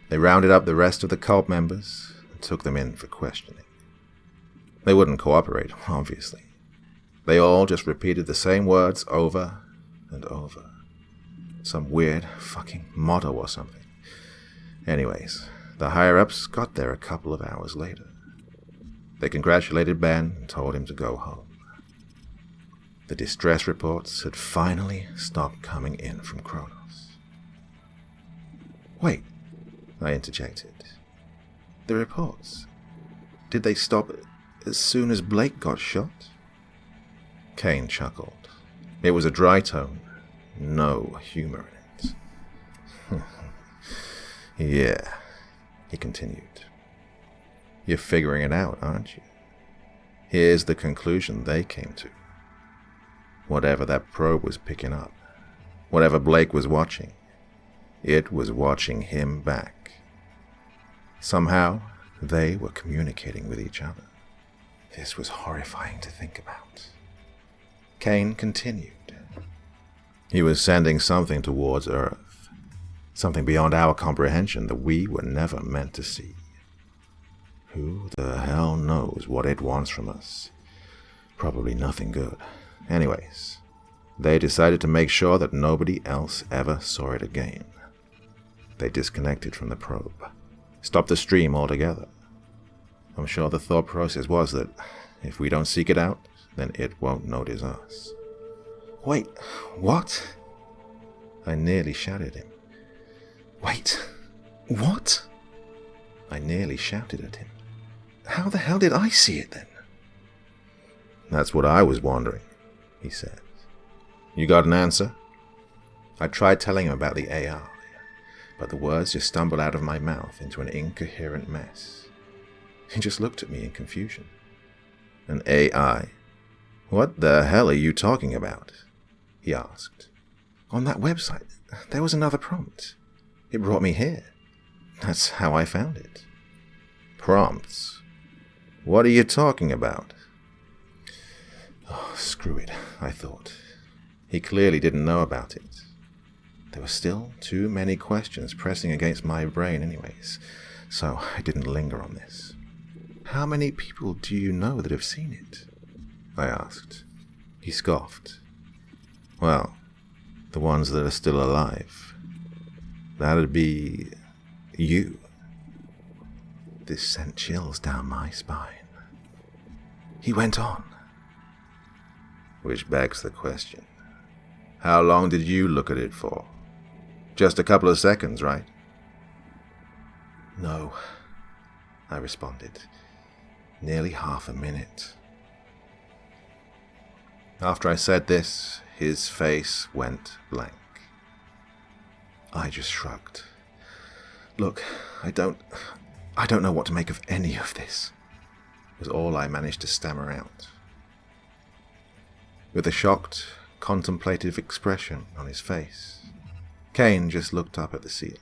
They rounded up the rest of the cult members and took them in for questioning. They wouldn't cooperate, obviously. They all just repeated the same words over and over. Some weird fucking motto or something. Anyways, the higher-ups got there a couple of hours later. They congratulated Ben and told him to go home. The distress reports had finally stopped coming in from Kronos. Wait, I interjected. The reports, did they stop as soon as Blake got shot? Kane chuckled. It was a dry tone, no humor in it. Yeah, he continued. You're figuring it out, aren't you? Here's the conclusion they came to. Whatever that probe was picking up, whatever Blake was watching, it was watching him back. Somehow, they were communicating with each other. This was horrifying to think about. Kane continued. He was sending something towards Earth, something beyond our comprehension that we were never meant to see. Who the hell knows what it wants from us? Probably nothing good. Anyways, they decided to make sure that nobody else ever saw it again. They disconnected from the probe, stopped the stream altogether. I'm sure the thought process was that if we don't seek it out, then it won't notice us. Wait, what? I nearly shouted at him. Wait, what? I nearly shouted at him. How the hell did I see it then? That's what I was wondering, he said. You got an answer? I tried telling him about the AI, but the words just stumbled out of my mouth into an incoherent mess. He just looked at me in confusion. An AI? What the hell are you talking about? He asked. On that website, there was another prompt. It brought me here. That's how I found it. Prompts? What are you talking about? Oh, screw it, I thought. He clearly didn't know about it. There were still too many questions pressing against my brain anyways, so I didn't linger on this. How many people do you know that have seen it? I asked. He scoffed. Well, the ones that are still alive. That'd be you. This sent chills down my spine. He went on. Which begs the question. How long did you look at it for? Just a couple of seconds, right? No, I responded. Nearly half a minute. After I said this, his face went blank. I just shrugged. Look, I don't know what to make of any of this, was all I managed to stammer out. With a shocked, contemplative expression on his face, Kane just looked up at the ceiling.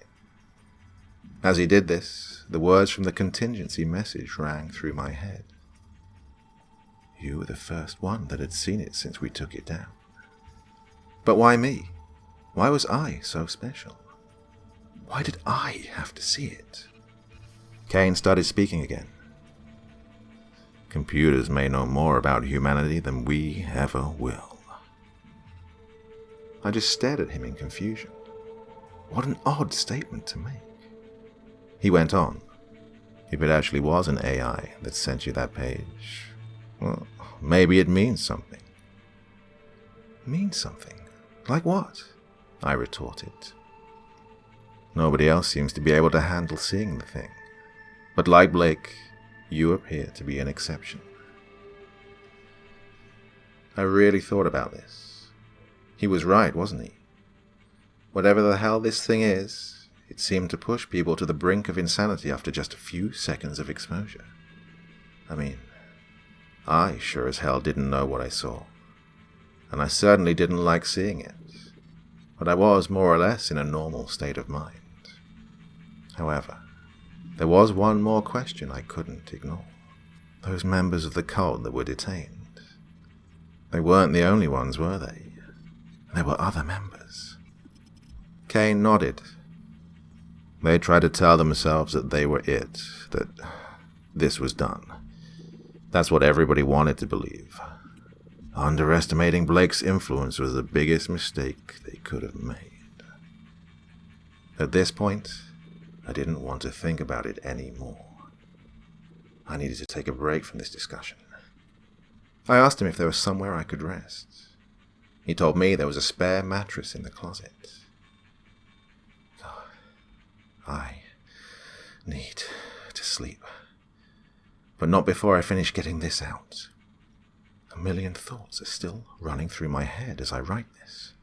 As he did this, the words from the contingency message rang through my head. You were the first one that had seen it since we took it down. But why me? Why was I so special? Why did I have to see it? Kane started speaking again. Computers may know more about humanity than we ever will. I just stared at him in confusion. What an odd statement to make. He went on. If it actually was an AI that sent you that page, well, maybe it means something. Means something? Like what? I retorted. Nobody else seems to be able to handle seeing the thing. But like Blake, you appear to be an exception. I really thought about this. He was right, wasn't he? Whatever the hell this thing is, it seemed to push people to the brink of insanity after just a few seconds of exposure. I mean, I sure as hell didn't know what I saw. And I certainly didn't like seeing it. But I was more or less in a normal state of mind. However, there was one more question I couldn't ignore. Those members of the cult that were detained. They weren't the only ones, were they? There were other members. Kane nodded. They tried to tell themselves that they were it, that this was done. That's what everybody wanted to believe. Underestimating Blake's influence was the biggest mistake they could have made. At this point, I didn't want to think about it anymore. I needed to take a break from this discussion. I asked him if there was somewhere I could rest. He told me there was a spare mattress in the closet. I need to sleep. But not before I finish getting this out. A million thoughts are still running through my head as I write this.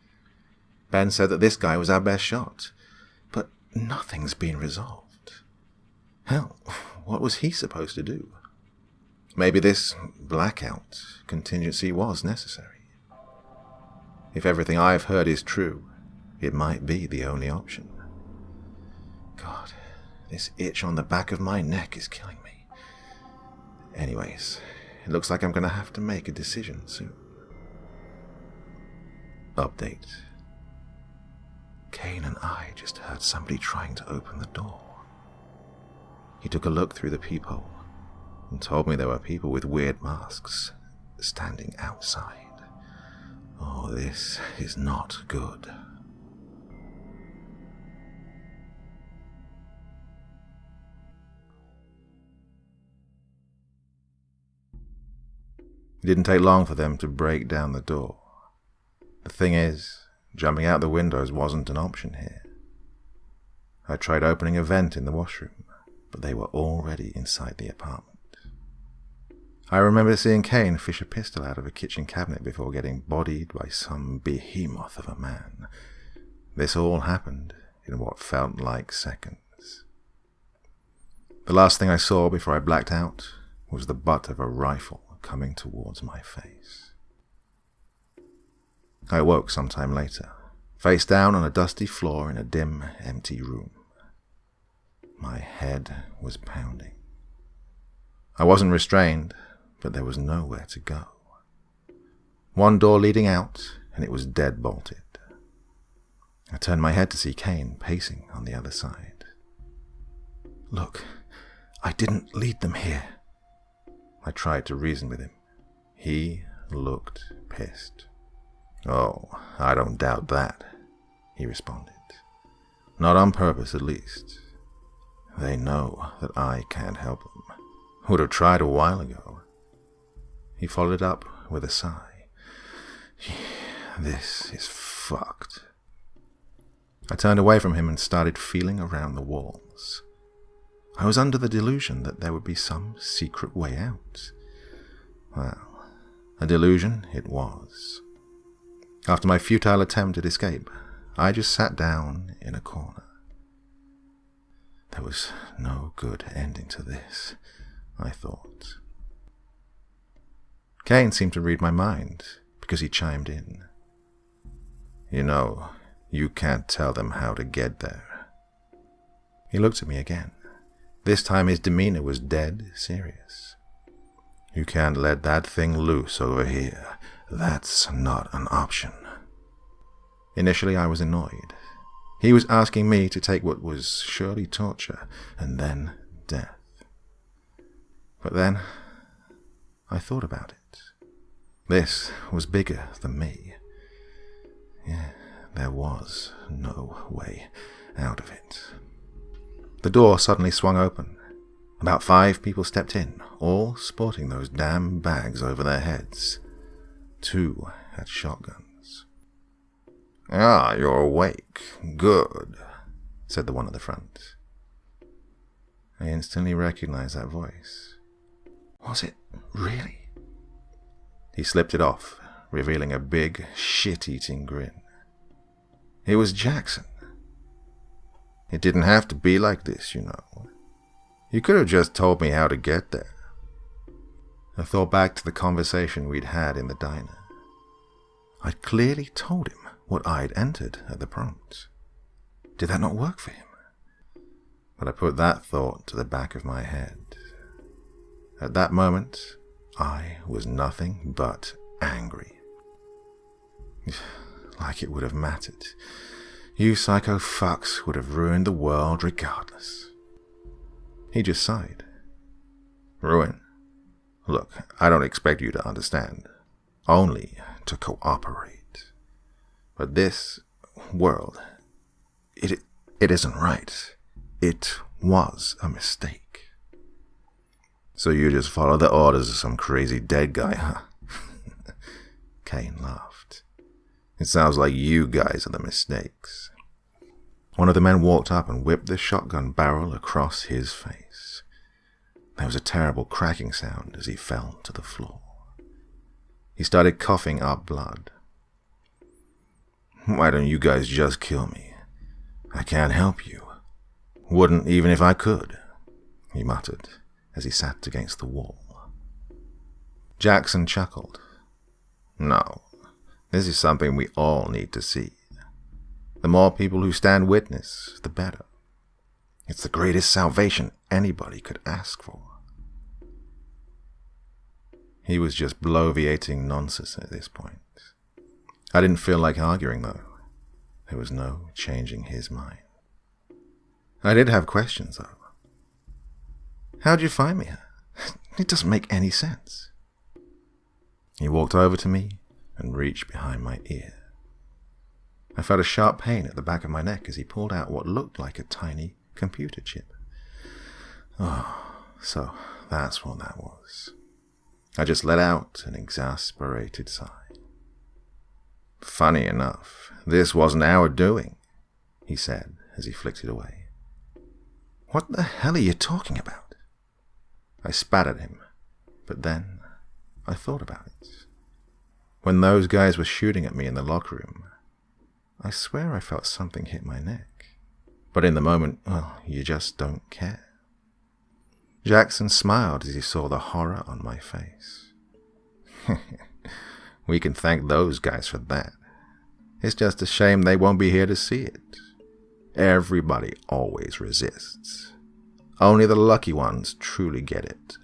Ben said that this guy was our best shot, but nothing's been resolved. Hell, what was he supposed to do? Maybe this blackout contingency was necessary. If everything I've heard is true, it might be the only option. God, this itch on the back of my neck is killing me. Anyways, it looks like I'm going to have to make a decision soon. Update. Kane and I just heard somebody trying to open the door. He took a look through the peephole and told me there were people with weird masks standing outside. Oh, this is not good. It didn't take long for them to break down the door. The thing is, jumping out the windows wasn't an option here. I tried opening a vent in the washroom, but they were already inside the apartment. I remember seeing Kane fish a pistol out of a kitchen cabinet before getting bodied by some behemoth of a man. This all happened in what felt like seconds. The last thing I saw before I blacked out was the butt of a rifle coming towards my face. I woke sometime later, face down on a dusty floor in a dim, empty room. My head was pounding. I wasn't restrained, but there was nowhere to go. One door leading out, and it was dead bolted. I turned my head to see Kane pacing on the other side. Look, I didn't lead them here. I tried to reason with him. He looked pissed. Oh, I don't doubt that, he responded. Not on purpose, at least. They know that I can't help them. Would have tried a while ago. He followed up with a sigh. This is fucked. I turned away from him and started feeling around the walls. I was under the delusion that there would be some secret way out. Well, A delusion it was. After my futile attempt at escape, I just sat down in a corner. There was no good ending to this, I thought. Kane seemed to read my mind, because he chimed in. You know, you can't tell them how to get there. He looked at me again. This time his demeanor was dead serious. You can't let that thing loose over here. That's not an option. Initially I was annoyed. He was asking me to take what was surely torture, and then death. But then, I thought about it. This was bigger than me. Yeah, there was no way out of it. The door suddenly swung open. About 5 people stepped in, all sporting those damn bags over their heads. 2 had shotguns. "Ah, you're awake. Good," said the one at the front. I instantly recognized that voice. Was it really? He slipped it off, revealing a big, shit-eating grin. It was Jackson. It didn't have to be like this, you know. You could have just told me how to get there. I thought back to the conversation we'd had in the diner. I'd clearly told him what I'd entered at the prompt. Did that not work for him? But I put that thought to the back of my head. At that moment, I was nothing but angry. Like it would have mattered. You psycho fucks would have ruined the world regardless. He just sighed. Ruin? Look, I don't expect you to understand. Only to cooperate. But this world, it isn't right. It was a mistake. So you just follow the orders of some crazy dead guy, huh? Kane laughed. It sounds like you guys are the mistakes. One of the men walked up and whipped the shotgun barrel across his face. There was a terrible cracking sound as he fell to the floor. He started coughing up blood. Why don't you guys just kill me? I can't help you. Wouldn't even if I could, he muttered as he sat against the wall. Jackson chuckled. No, this is something we all need to see. The more people who stand witness, the better. It's the greatest salvation anybody could ask for. He was just bloviating nonsense at this point. I didn't feel like arguing, though. There was no changing his mind. I did have questions, though. How'd you find me? It doesn't make any sense. He walked over to me and reached behind my ear. I felt a sharp pain at the back of my neck as he pulled out what looked like a tiny computer chip. Oh, so that's what that was. I just let out an exasperated sigh. Funny enough, this wasn't our doing, he said as he flicked it away. What the hell are you talking about? I spat at him, but then I thought about it. When those guys were shooting at me in the locker room, I swear I felt something hit my neck. But in the moment, well, you just don't care. Jackson smiled as he saw the horror on my face. We can thank those guys for that. It's just a shame they won't be here to see it. Everybody always resists. Only the lucky ones truly get it.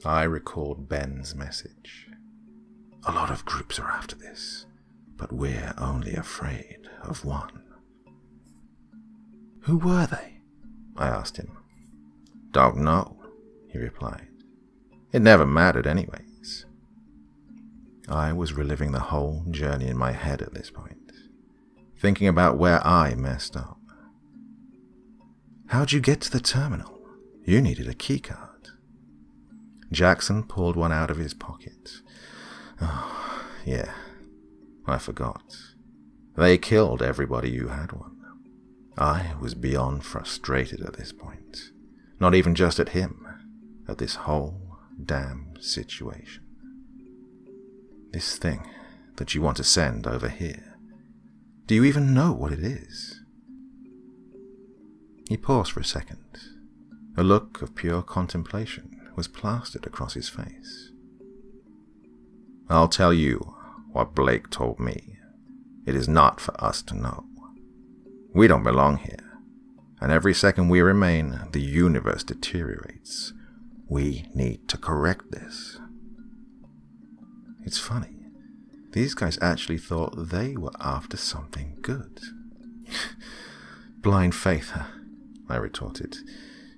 I recalled Ben's message. A lot of groups are after this, but we're only afraid of one. Who were they? I asked him. Don't know, he replied. It never mattered anyways. I was reliving the whole journey in my head at this point, thinking about where I messed up. How'd you get to the terminal? You needed a keycard. Jackson pulled one out of his pocket. Oh, yeah, I forgot. They killed everybody who had one. I was beyond frustrated at this point. Not even just at him, at this whole damn situation. This thing that you want to send over here. Do you even know what it is?" He paused for a second. A look of pure contemplation was plastered across his face. "I'll tell you what Blake told me. It is not for us to know. We don't belong here, and every second we remain, the universe deteriorates. We need to correct this." It's funny. These guys actually thought they were after something good. "Blind faith, huh?" I retorted.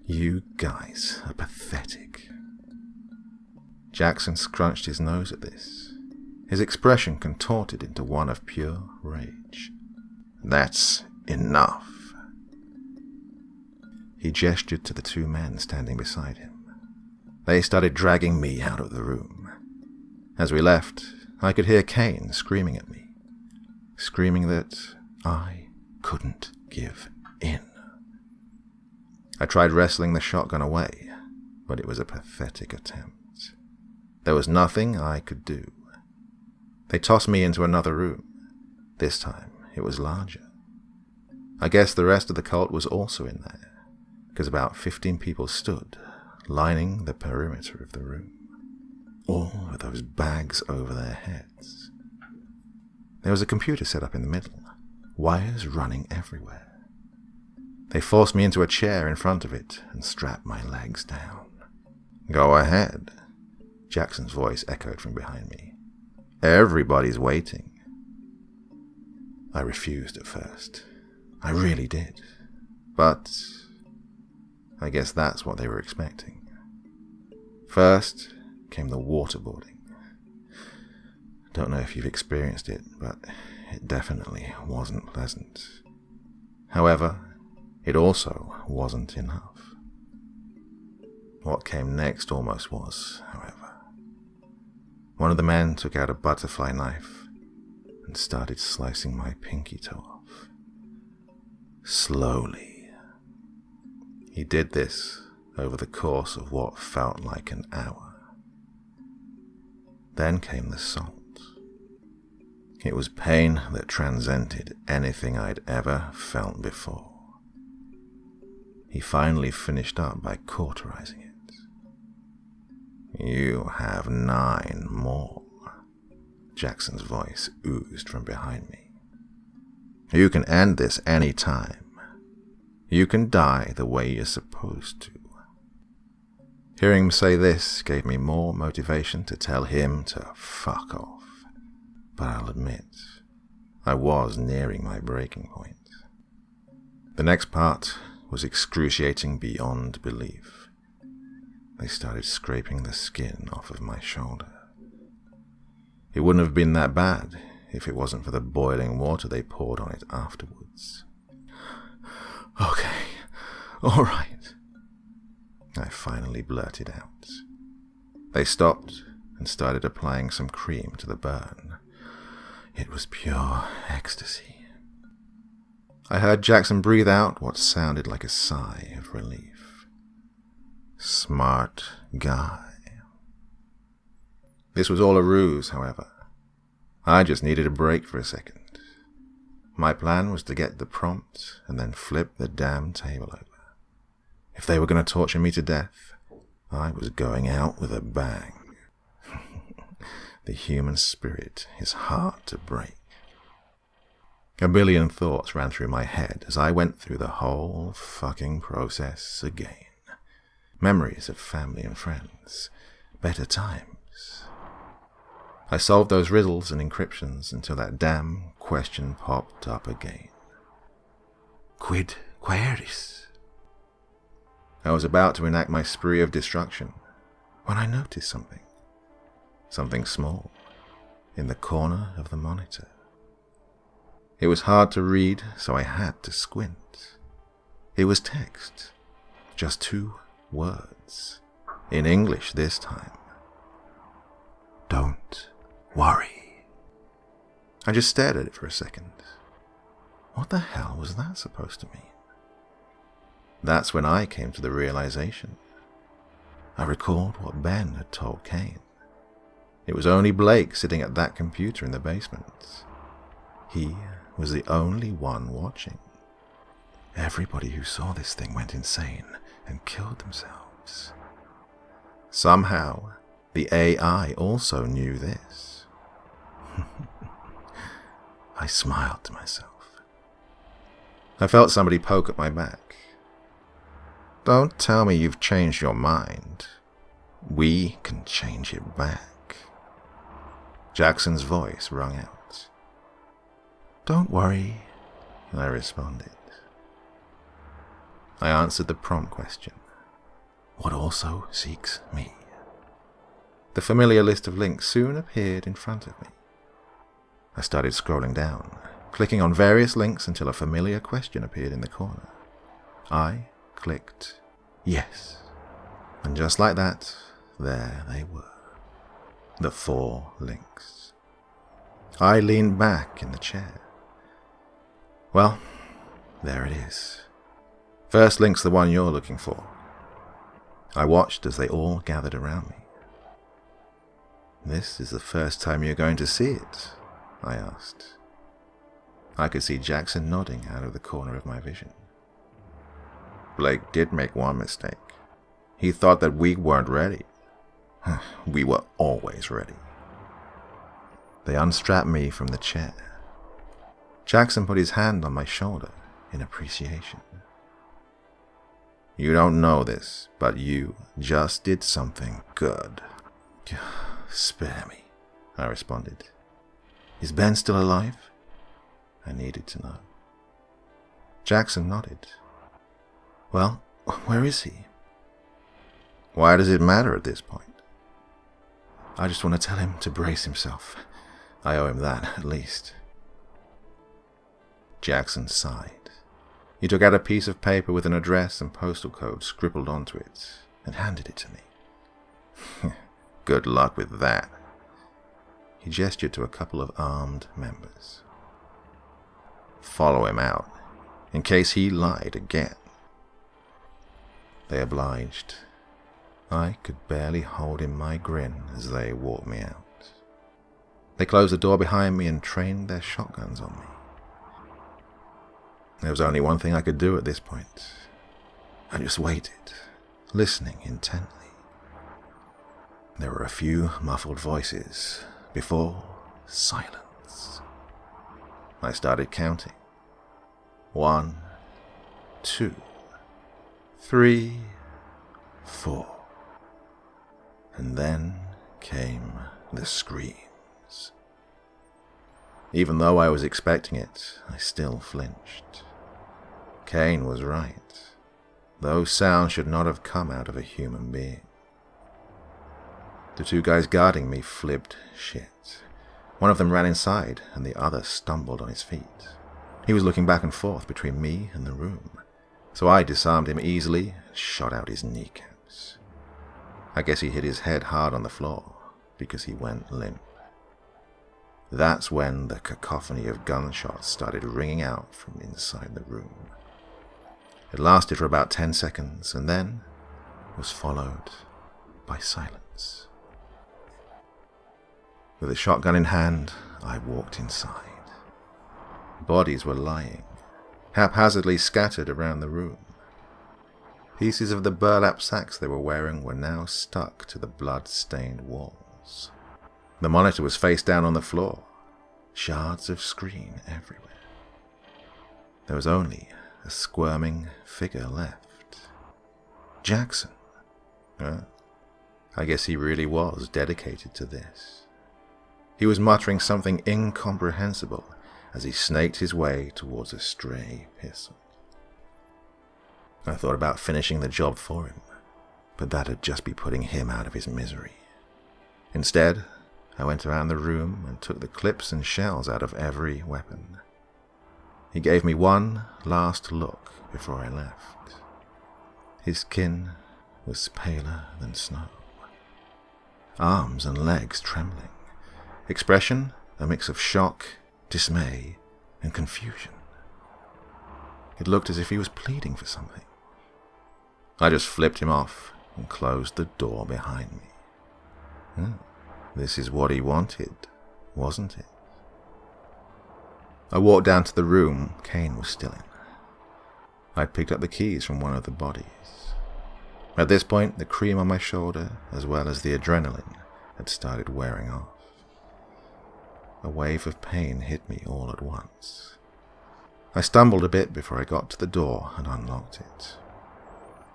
"You guys are pathetic." Jackson scrunched his nose at this. His expression contorted into one of pure rage. "That's enough." He gestured to the two men standing beside him. They started dragging me out of the room. As we left, I could hear Kane screaming at me, screaming that I couldn't give in. I tried wrestling the shotgun away, but it was a pathetic attempt. There was nothing I could do. They tossed me into another room. This time, it was larger. I guess the rest of the cult was also in there, because about 15 people stood, lining the perimeter of the room, all with those bags over their heads. There was a computer set up in the middle, wires running everywhere. They forced me into a chair in front of it and strapped my legs down. "Go ahead," Jackson's voice echoed from behind me. "Everybody's waiting." I refused at first. I really did. But I guess that's what they were expecting. First came the waterboarding. Don't know if you've experienced it, but it definitely wasn't pleasant. However, it also wasn't enough. What came next almost was, however. One of the men took out a butterfly knife and started slicing my pinky toe off. Slowly. He did this over the course of what felt like an hour. Then came the salt. It was pain that transcended anything I'd ever felt before. He finally finished up by cauterizing it. "You have 9 more, Jackson's voice oozed from behind me. "You can end this any time. You can die the way you're supposed to." Hearing him say this gave me more motivation to tell him to fuck off. But I'll admit, I was nearing my breaking point. The next part was excruciating beyond belief. They started scraping the skin off of my shoulder. It wouldn't have been that bad if it wasn't for the boiling water they poured on it afterwards. "Okay, all right," I finally blurted out. They stopped and started applying some cream to the burn. It was pure ecstasy. I heard Jackson breathe out what sounded like a sigh of relief. Smart guy. This was all a ruse, however. I just needed a break for a second. My plan was to get the prompt and then flip the damn table over. If they were going to torture me to death, I was going out with a bang. The human spirit is hard to break. A billion thoughts ran through my head as I went through the whole fucking process again. Memories of family and friends. Better times. I solved those riddles and encryptions until that damn question popped up again. Quid quaeris? I was about to enact my spree of destruction when I noticed something. Something small in the corner of the monitor. It was hard to read, so I had to squint. It was text. Just 2 words. In English this time. Don't worry. I just stared at it for a second. What the hell was that supposed to mean? That's when I came to the realization. I recalled what Ben had told Kane. It was only Blake sitting at that computer in the basement. He was the only one watching. Everybody who saw this thing went insane and killed themselves. Somehow, the AI also knew this. I smiled to myself. I felt somebody poke at my back. Don't tell me you've changed your mind. We can change it back. Jackson's voice rung out. Don't worry, I responded. I answered the prompt question. What also seeks me? The familiar list of links soon appeared in front of me. I started scrolling down, clicking on various links until a familiar question appeared in the corner. I clicked yes. And just like that, there they were. The 4 links. I leaned back in the chair. Well, there it is. First link's the one you're looking for. I watched as they all gathered around me. This is the first time you're going to see it, I asked. I could see Jackson nodding out of the corner of my vision. Blake did make one mistake. He thought that we weren't ready. We were always ready. They unstrapped me from the chair. Jackson put his hand on my shoulder in appreciation. You don't know this, but you just did something good. Spare me, I responded. Is Ben still alive? I needed to know. Jackson nodded. Well, where is he? Why does it matter at this point? I just want to tell him to brace himself. I owe him that, at least. Jackson sighed. He took out a piece of paper with an address and postal code scribbled onto it and handed it to me. Good luck with that. He gestured to a couple of armed members. Follow him out, in case he lied again. They obliged. I could barely hold in my grin as they walked me out. They closed the door behind me and trained their shotguns on me. There was only one thing I could do at this point. I just waited, listening intently. There were a few muffled voices before silence. I started counting. 1, 2, 3, 4. And then came the screams. Even though I was expecting it, I still flinched. Kane was right. Those sounds should not have come out of a human being. The 2 guys guarding me flipped shit. One of them ran inside, and the other stumbled on his feet. He was looking back and forth between me and the room, so I disarmed him easily and shot out his kneecaps. I guess he hit his head hard on the floor, because he went limp. That's when the cacophony of gunshots started ringing out from inside the room. It lasted for about 10 seconds, and then was followed by silence. With a shotgun in hand, I walked inside. Bodies were lying, haphazardly scattered around the room. Pieces of the burlap sacks they were wearing were now stuck to the blood-stained walls. The monitor was face down on the floor, shards of screen everywhere. There was only a squirming figure left. Jackson. I guess he really was dedicated to this. He was muttering something incomprehensible as he snaked his way towards a stray pistol. I thought about finishing the job for him, but that'd just be putting him out of his misery. Instead, I went around the room and took the clips and shells out of every weapon. He gave me one last look before I left. His skin was paler than snow. Arms and legs trembling. Expression, a mix of shock, dismay, and confusion. It looked as if he was pleading for something. I just flipped him off and closed the door behind me. this is what he wanted, wasn't it? I walked down to the room Kane was still in. I'd picked up the keys from one of the bodies. At this point, the cream on my shoulder, as well as the adrenaline, had started wearing off. A wave of pain hit me all at once. I stumbled a bit before I got to the door and unlocked it.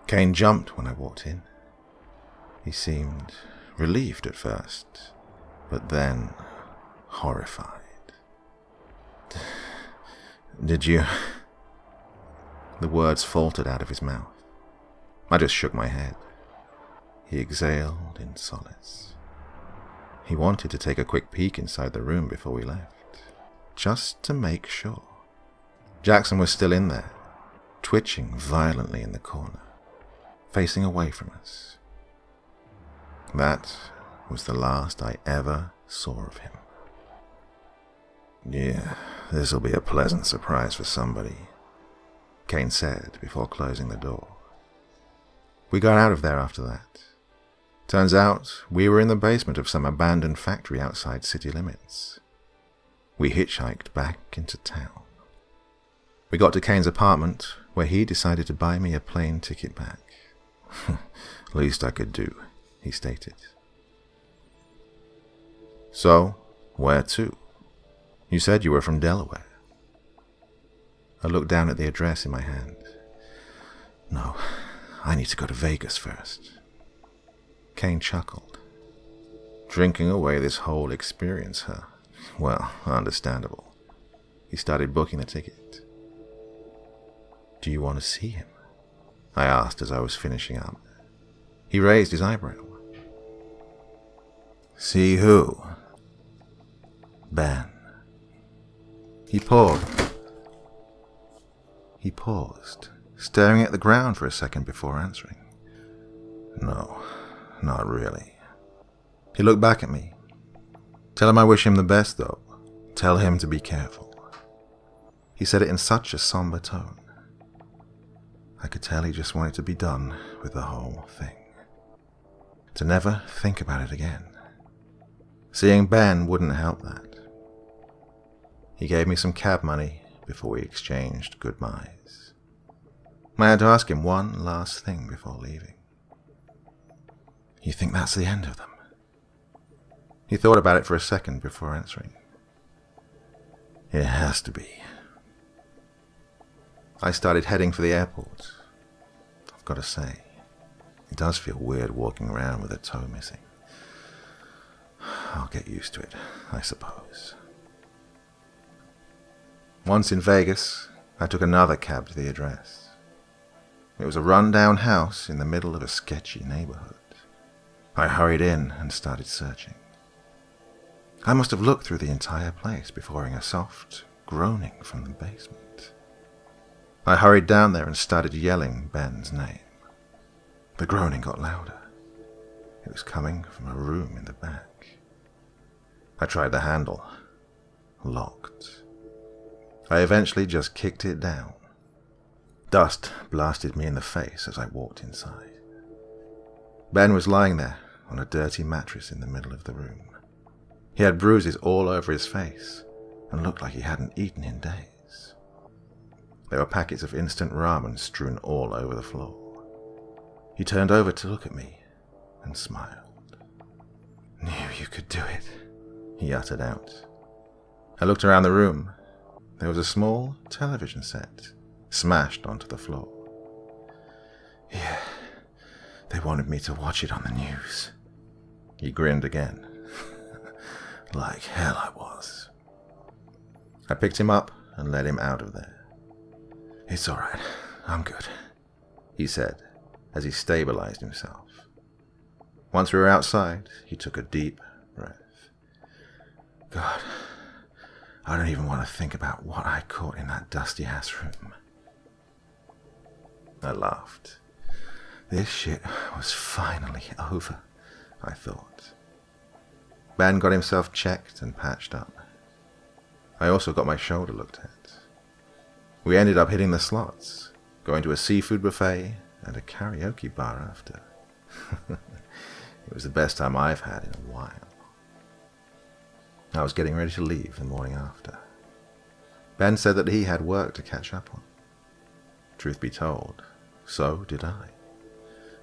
Kane jumped when I walked in. He seemed relieved at first, but then horrified. Did you... The words faltered out of his mouth. I just shook my head. He exhaled in solace. He wanted to take a quick peek inside the room before we left, just to make sure. Jackson was still in there, twitching violently in the corner, facing away from us. That was the last I ever saw of him. Yeah, this'll be a pleasant surprise for somebody, Kane said before closing the door. We got out of there after that. Turns out we were in the basement of some abandoned factory outside city limits. We hitchhiked back into town. We got to Kane's apartment, where he decided to buy me a plane ticket back. Least I could do, he stated. So, where to? You said you were from Delaware. I looked down at the address in my hand. No, I need to go to Vegas first. Kane chuckled. Drinking away this whole experience, huh? Well, understandable. He started booking the ticket. Do you want to see him? I asked as I was finishing up. He raised his eyebrow. See who? Ben. He paused, staring at the ground for a second before answering. No, not really. He looked back at me. Tell him I wish him the best, though. Tell him to be careful. He said it in such a somber tone. I could tell he just wanted to be done with the whole thing. To never think about it again. Seeing Ben wouldn't help that. He gave me some cab money before we exchanged goodbyes. I had to ask him one last thing before leaving. You think that's the end of them? He thought about it for a second before answering. It has to be. I started heading for the airport. I've got to say, it does feel weird walking around with a toe missing. I'll get used to it, I suppose. Once in Vegas, I took another cab to the address. It was a run-down house in the middle of a sketchy neighborhood. I hurried in and started searching. I must have looked through the entire place before hearing a soft groaning from the basement. I hurried down there and started yelling Ben's name. The groaning got louder. It was coming from a room in the back. I tried the handle. Locked. I eventually just kicked it down. Dust blasted me in the face as I walked inside. Ben was lying there on a dirty mattress in the middle of the room. He had bruises all over his face and looked like he hadn't eaten in days. There were packets of instant ramen strewn all over the floor. He turned over to look at me and smiled. Knew you could do it, he uttered out. I looked around the room. There was a small television set smashed onto the floor. Yeah, they wanted me to watch it on the news. He grinned again. Like hell I was. I picked him up and led him out of there. It's all right, I'm good, he said as he stabilized himself. Once we were outside, he took a deep breath. God, I don't even want to think about what I caught in that dusty-ass room. I laughed. This shit was finally over, I thought. Ben got himself checked and patched up. I also got my shoulder looked at. We ended up hitting the slots, going to a seafood buffet and a karaoke bar after. It was the best time I've had in a while. I was getting ready to leave the morning after. Ben said that he had work to catch up on. Truth be told, so did I.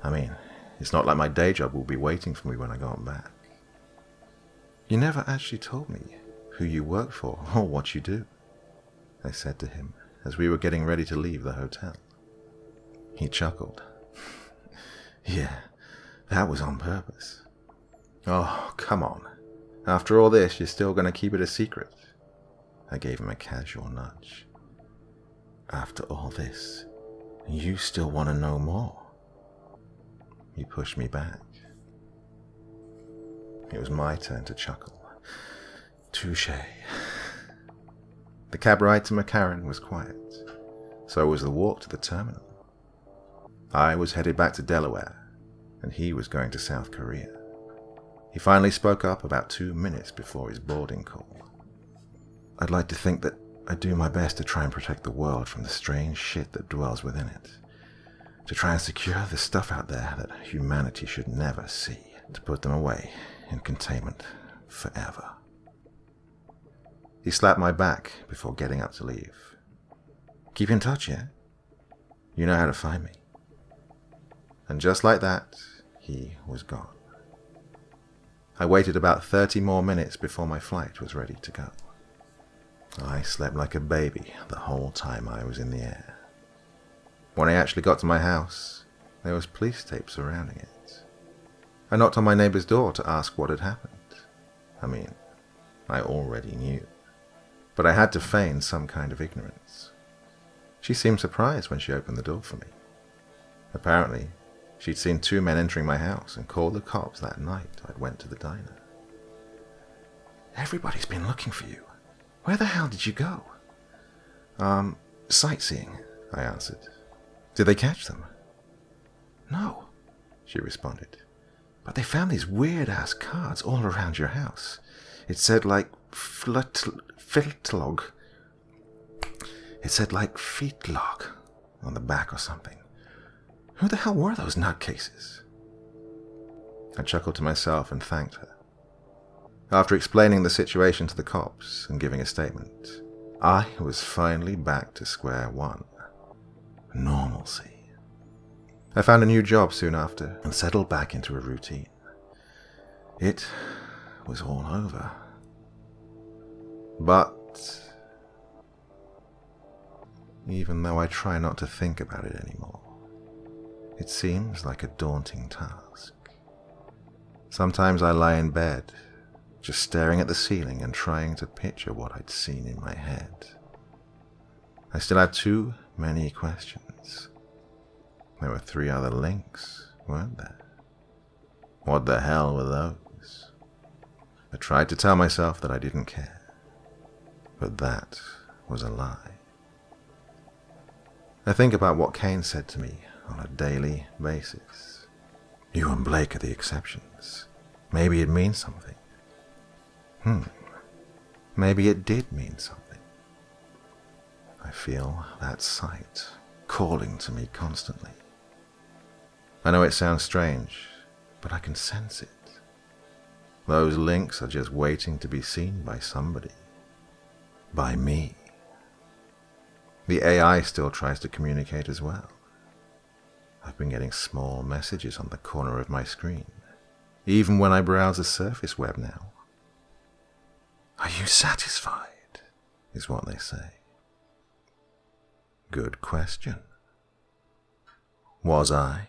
I mean, it's not like my day job will be waiting for me when I got back. You never actually told me who you work for or what you do, I said to him as we were getting ready to leave the hotel. He chuckled. Yeah, that was on purpose. Oh, come on. After all this, you're still going to keep it a secret? I gave him a casual nudge. After all this, you still want to know more? He pushed me back. It was my turn to chuckle. Touché. The cab ride to McCarran was quiet. So was the walk to the terminal. I was headed back to Delaware, and he was going to South Korea. He finally spoke up about 2 minutes before his boarding call. I'd like to think that I do my best to try and protect the world from the strange shit that dwells within it. To try and secure the stuff out there that humanity should never see. To put them away in containment forever. He slapped my back before getting up to leave. Keep in touch, yeah? You know how to find me. And just like that, he was gone. I waited about 30 more minutes before my flight was ready to go. I slept like a baby the whole time I was in the air. When I actually got to my house, there was police tape surrounding it. I knocked on my neighbor's door to ask what had happened. I mean, I already knew. But I had to feign some kind of ignorance. She seemed surprised when she opened the door for me. Apparently, she'd seen 2 men entering my house and called the cops that night I'd went to the diner. Everybody's been looking for you. Where the hell did you go? Sightseeing, I answered. Did they catch them? No, she responded. But they found these weird-ass cards all around your house. It said like Filtlog. It said like Feetlog on the back or something. Who the hell were those nutcases? I chuckled to myself and thanked her. After explaining the situation to the cops and giving a statement, I was finally back to square one. Normalcy. I found a new job soon after and settled back into a routine. It was all over. But even though I try not to think about it anymore, it seems like a daunting task. Sometimes I lie in bed, just staring at the ceiling and trying to picture what I'd seen in my head. I still had too many questions. There were 3 other links, weren't there? What the hell were those? I tried to tell myself that I didn't care, but that was a lie. I think about what Kane said to me on a daily basis. You and Blake are the exceptions. Maybe it means something. Maybe it did mean something. I feel that sight calling to me constantly. I know it sounds strange, but I can sense it. Those links are just waiting to be seen by somebody. By me. The AI still tries to communicate as well. I've been getting small messages on the corner of my screen, even when I browse the surface web now. Are you satisfied? Is what they say. Good question. Was I?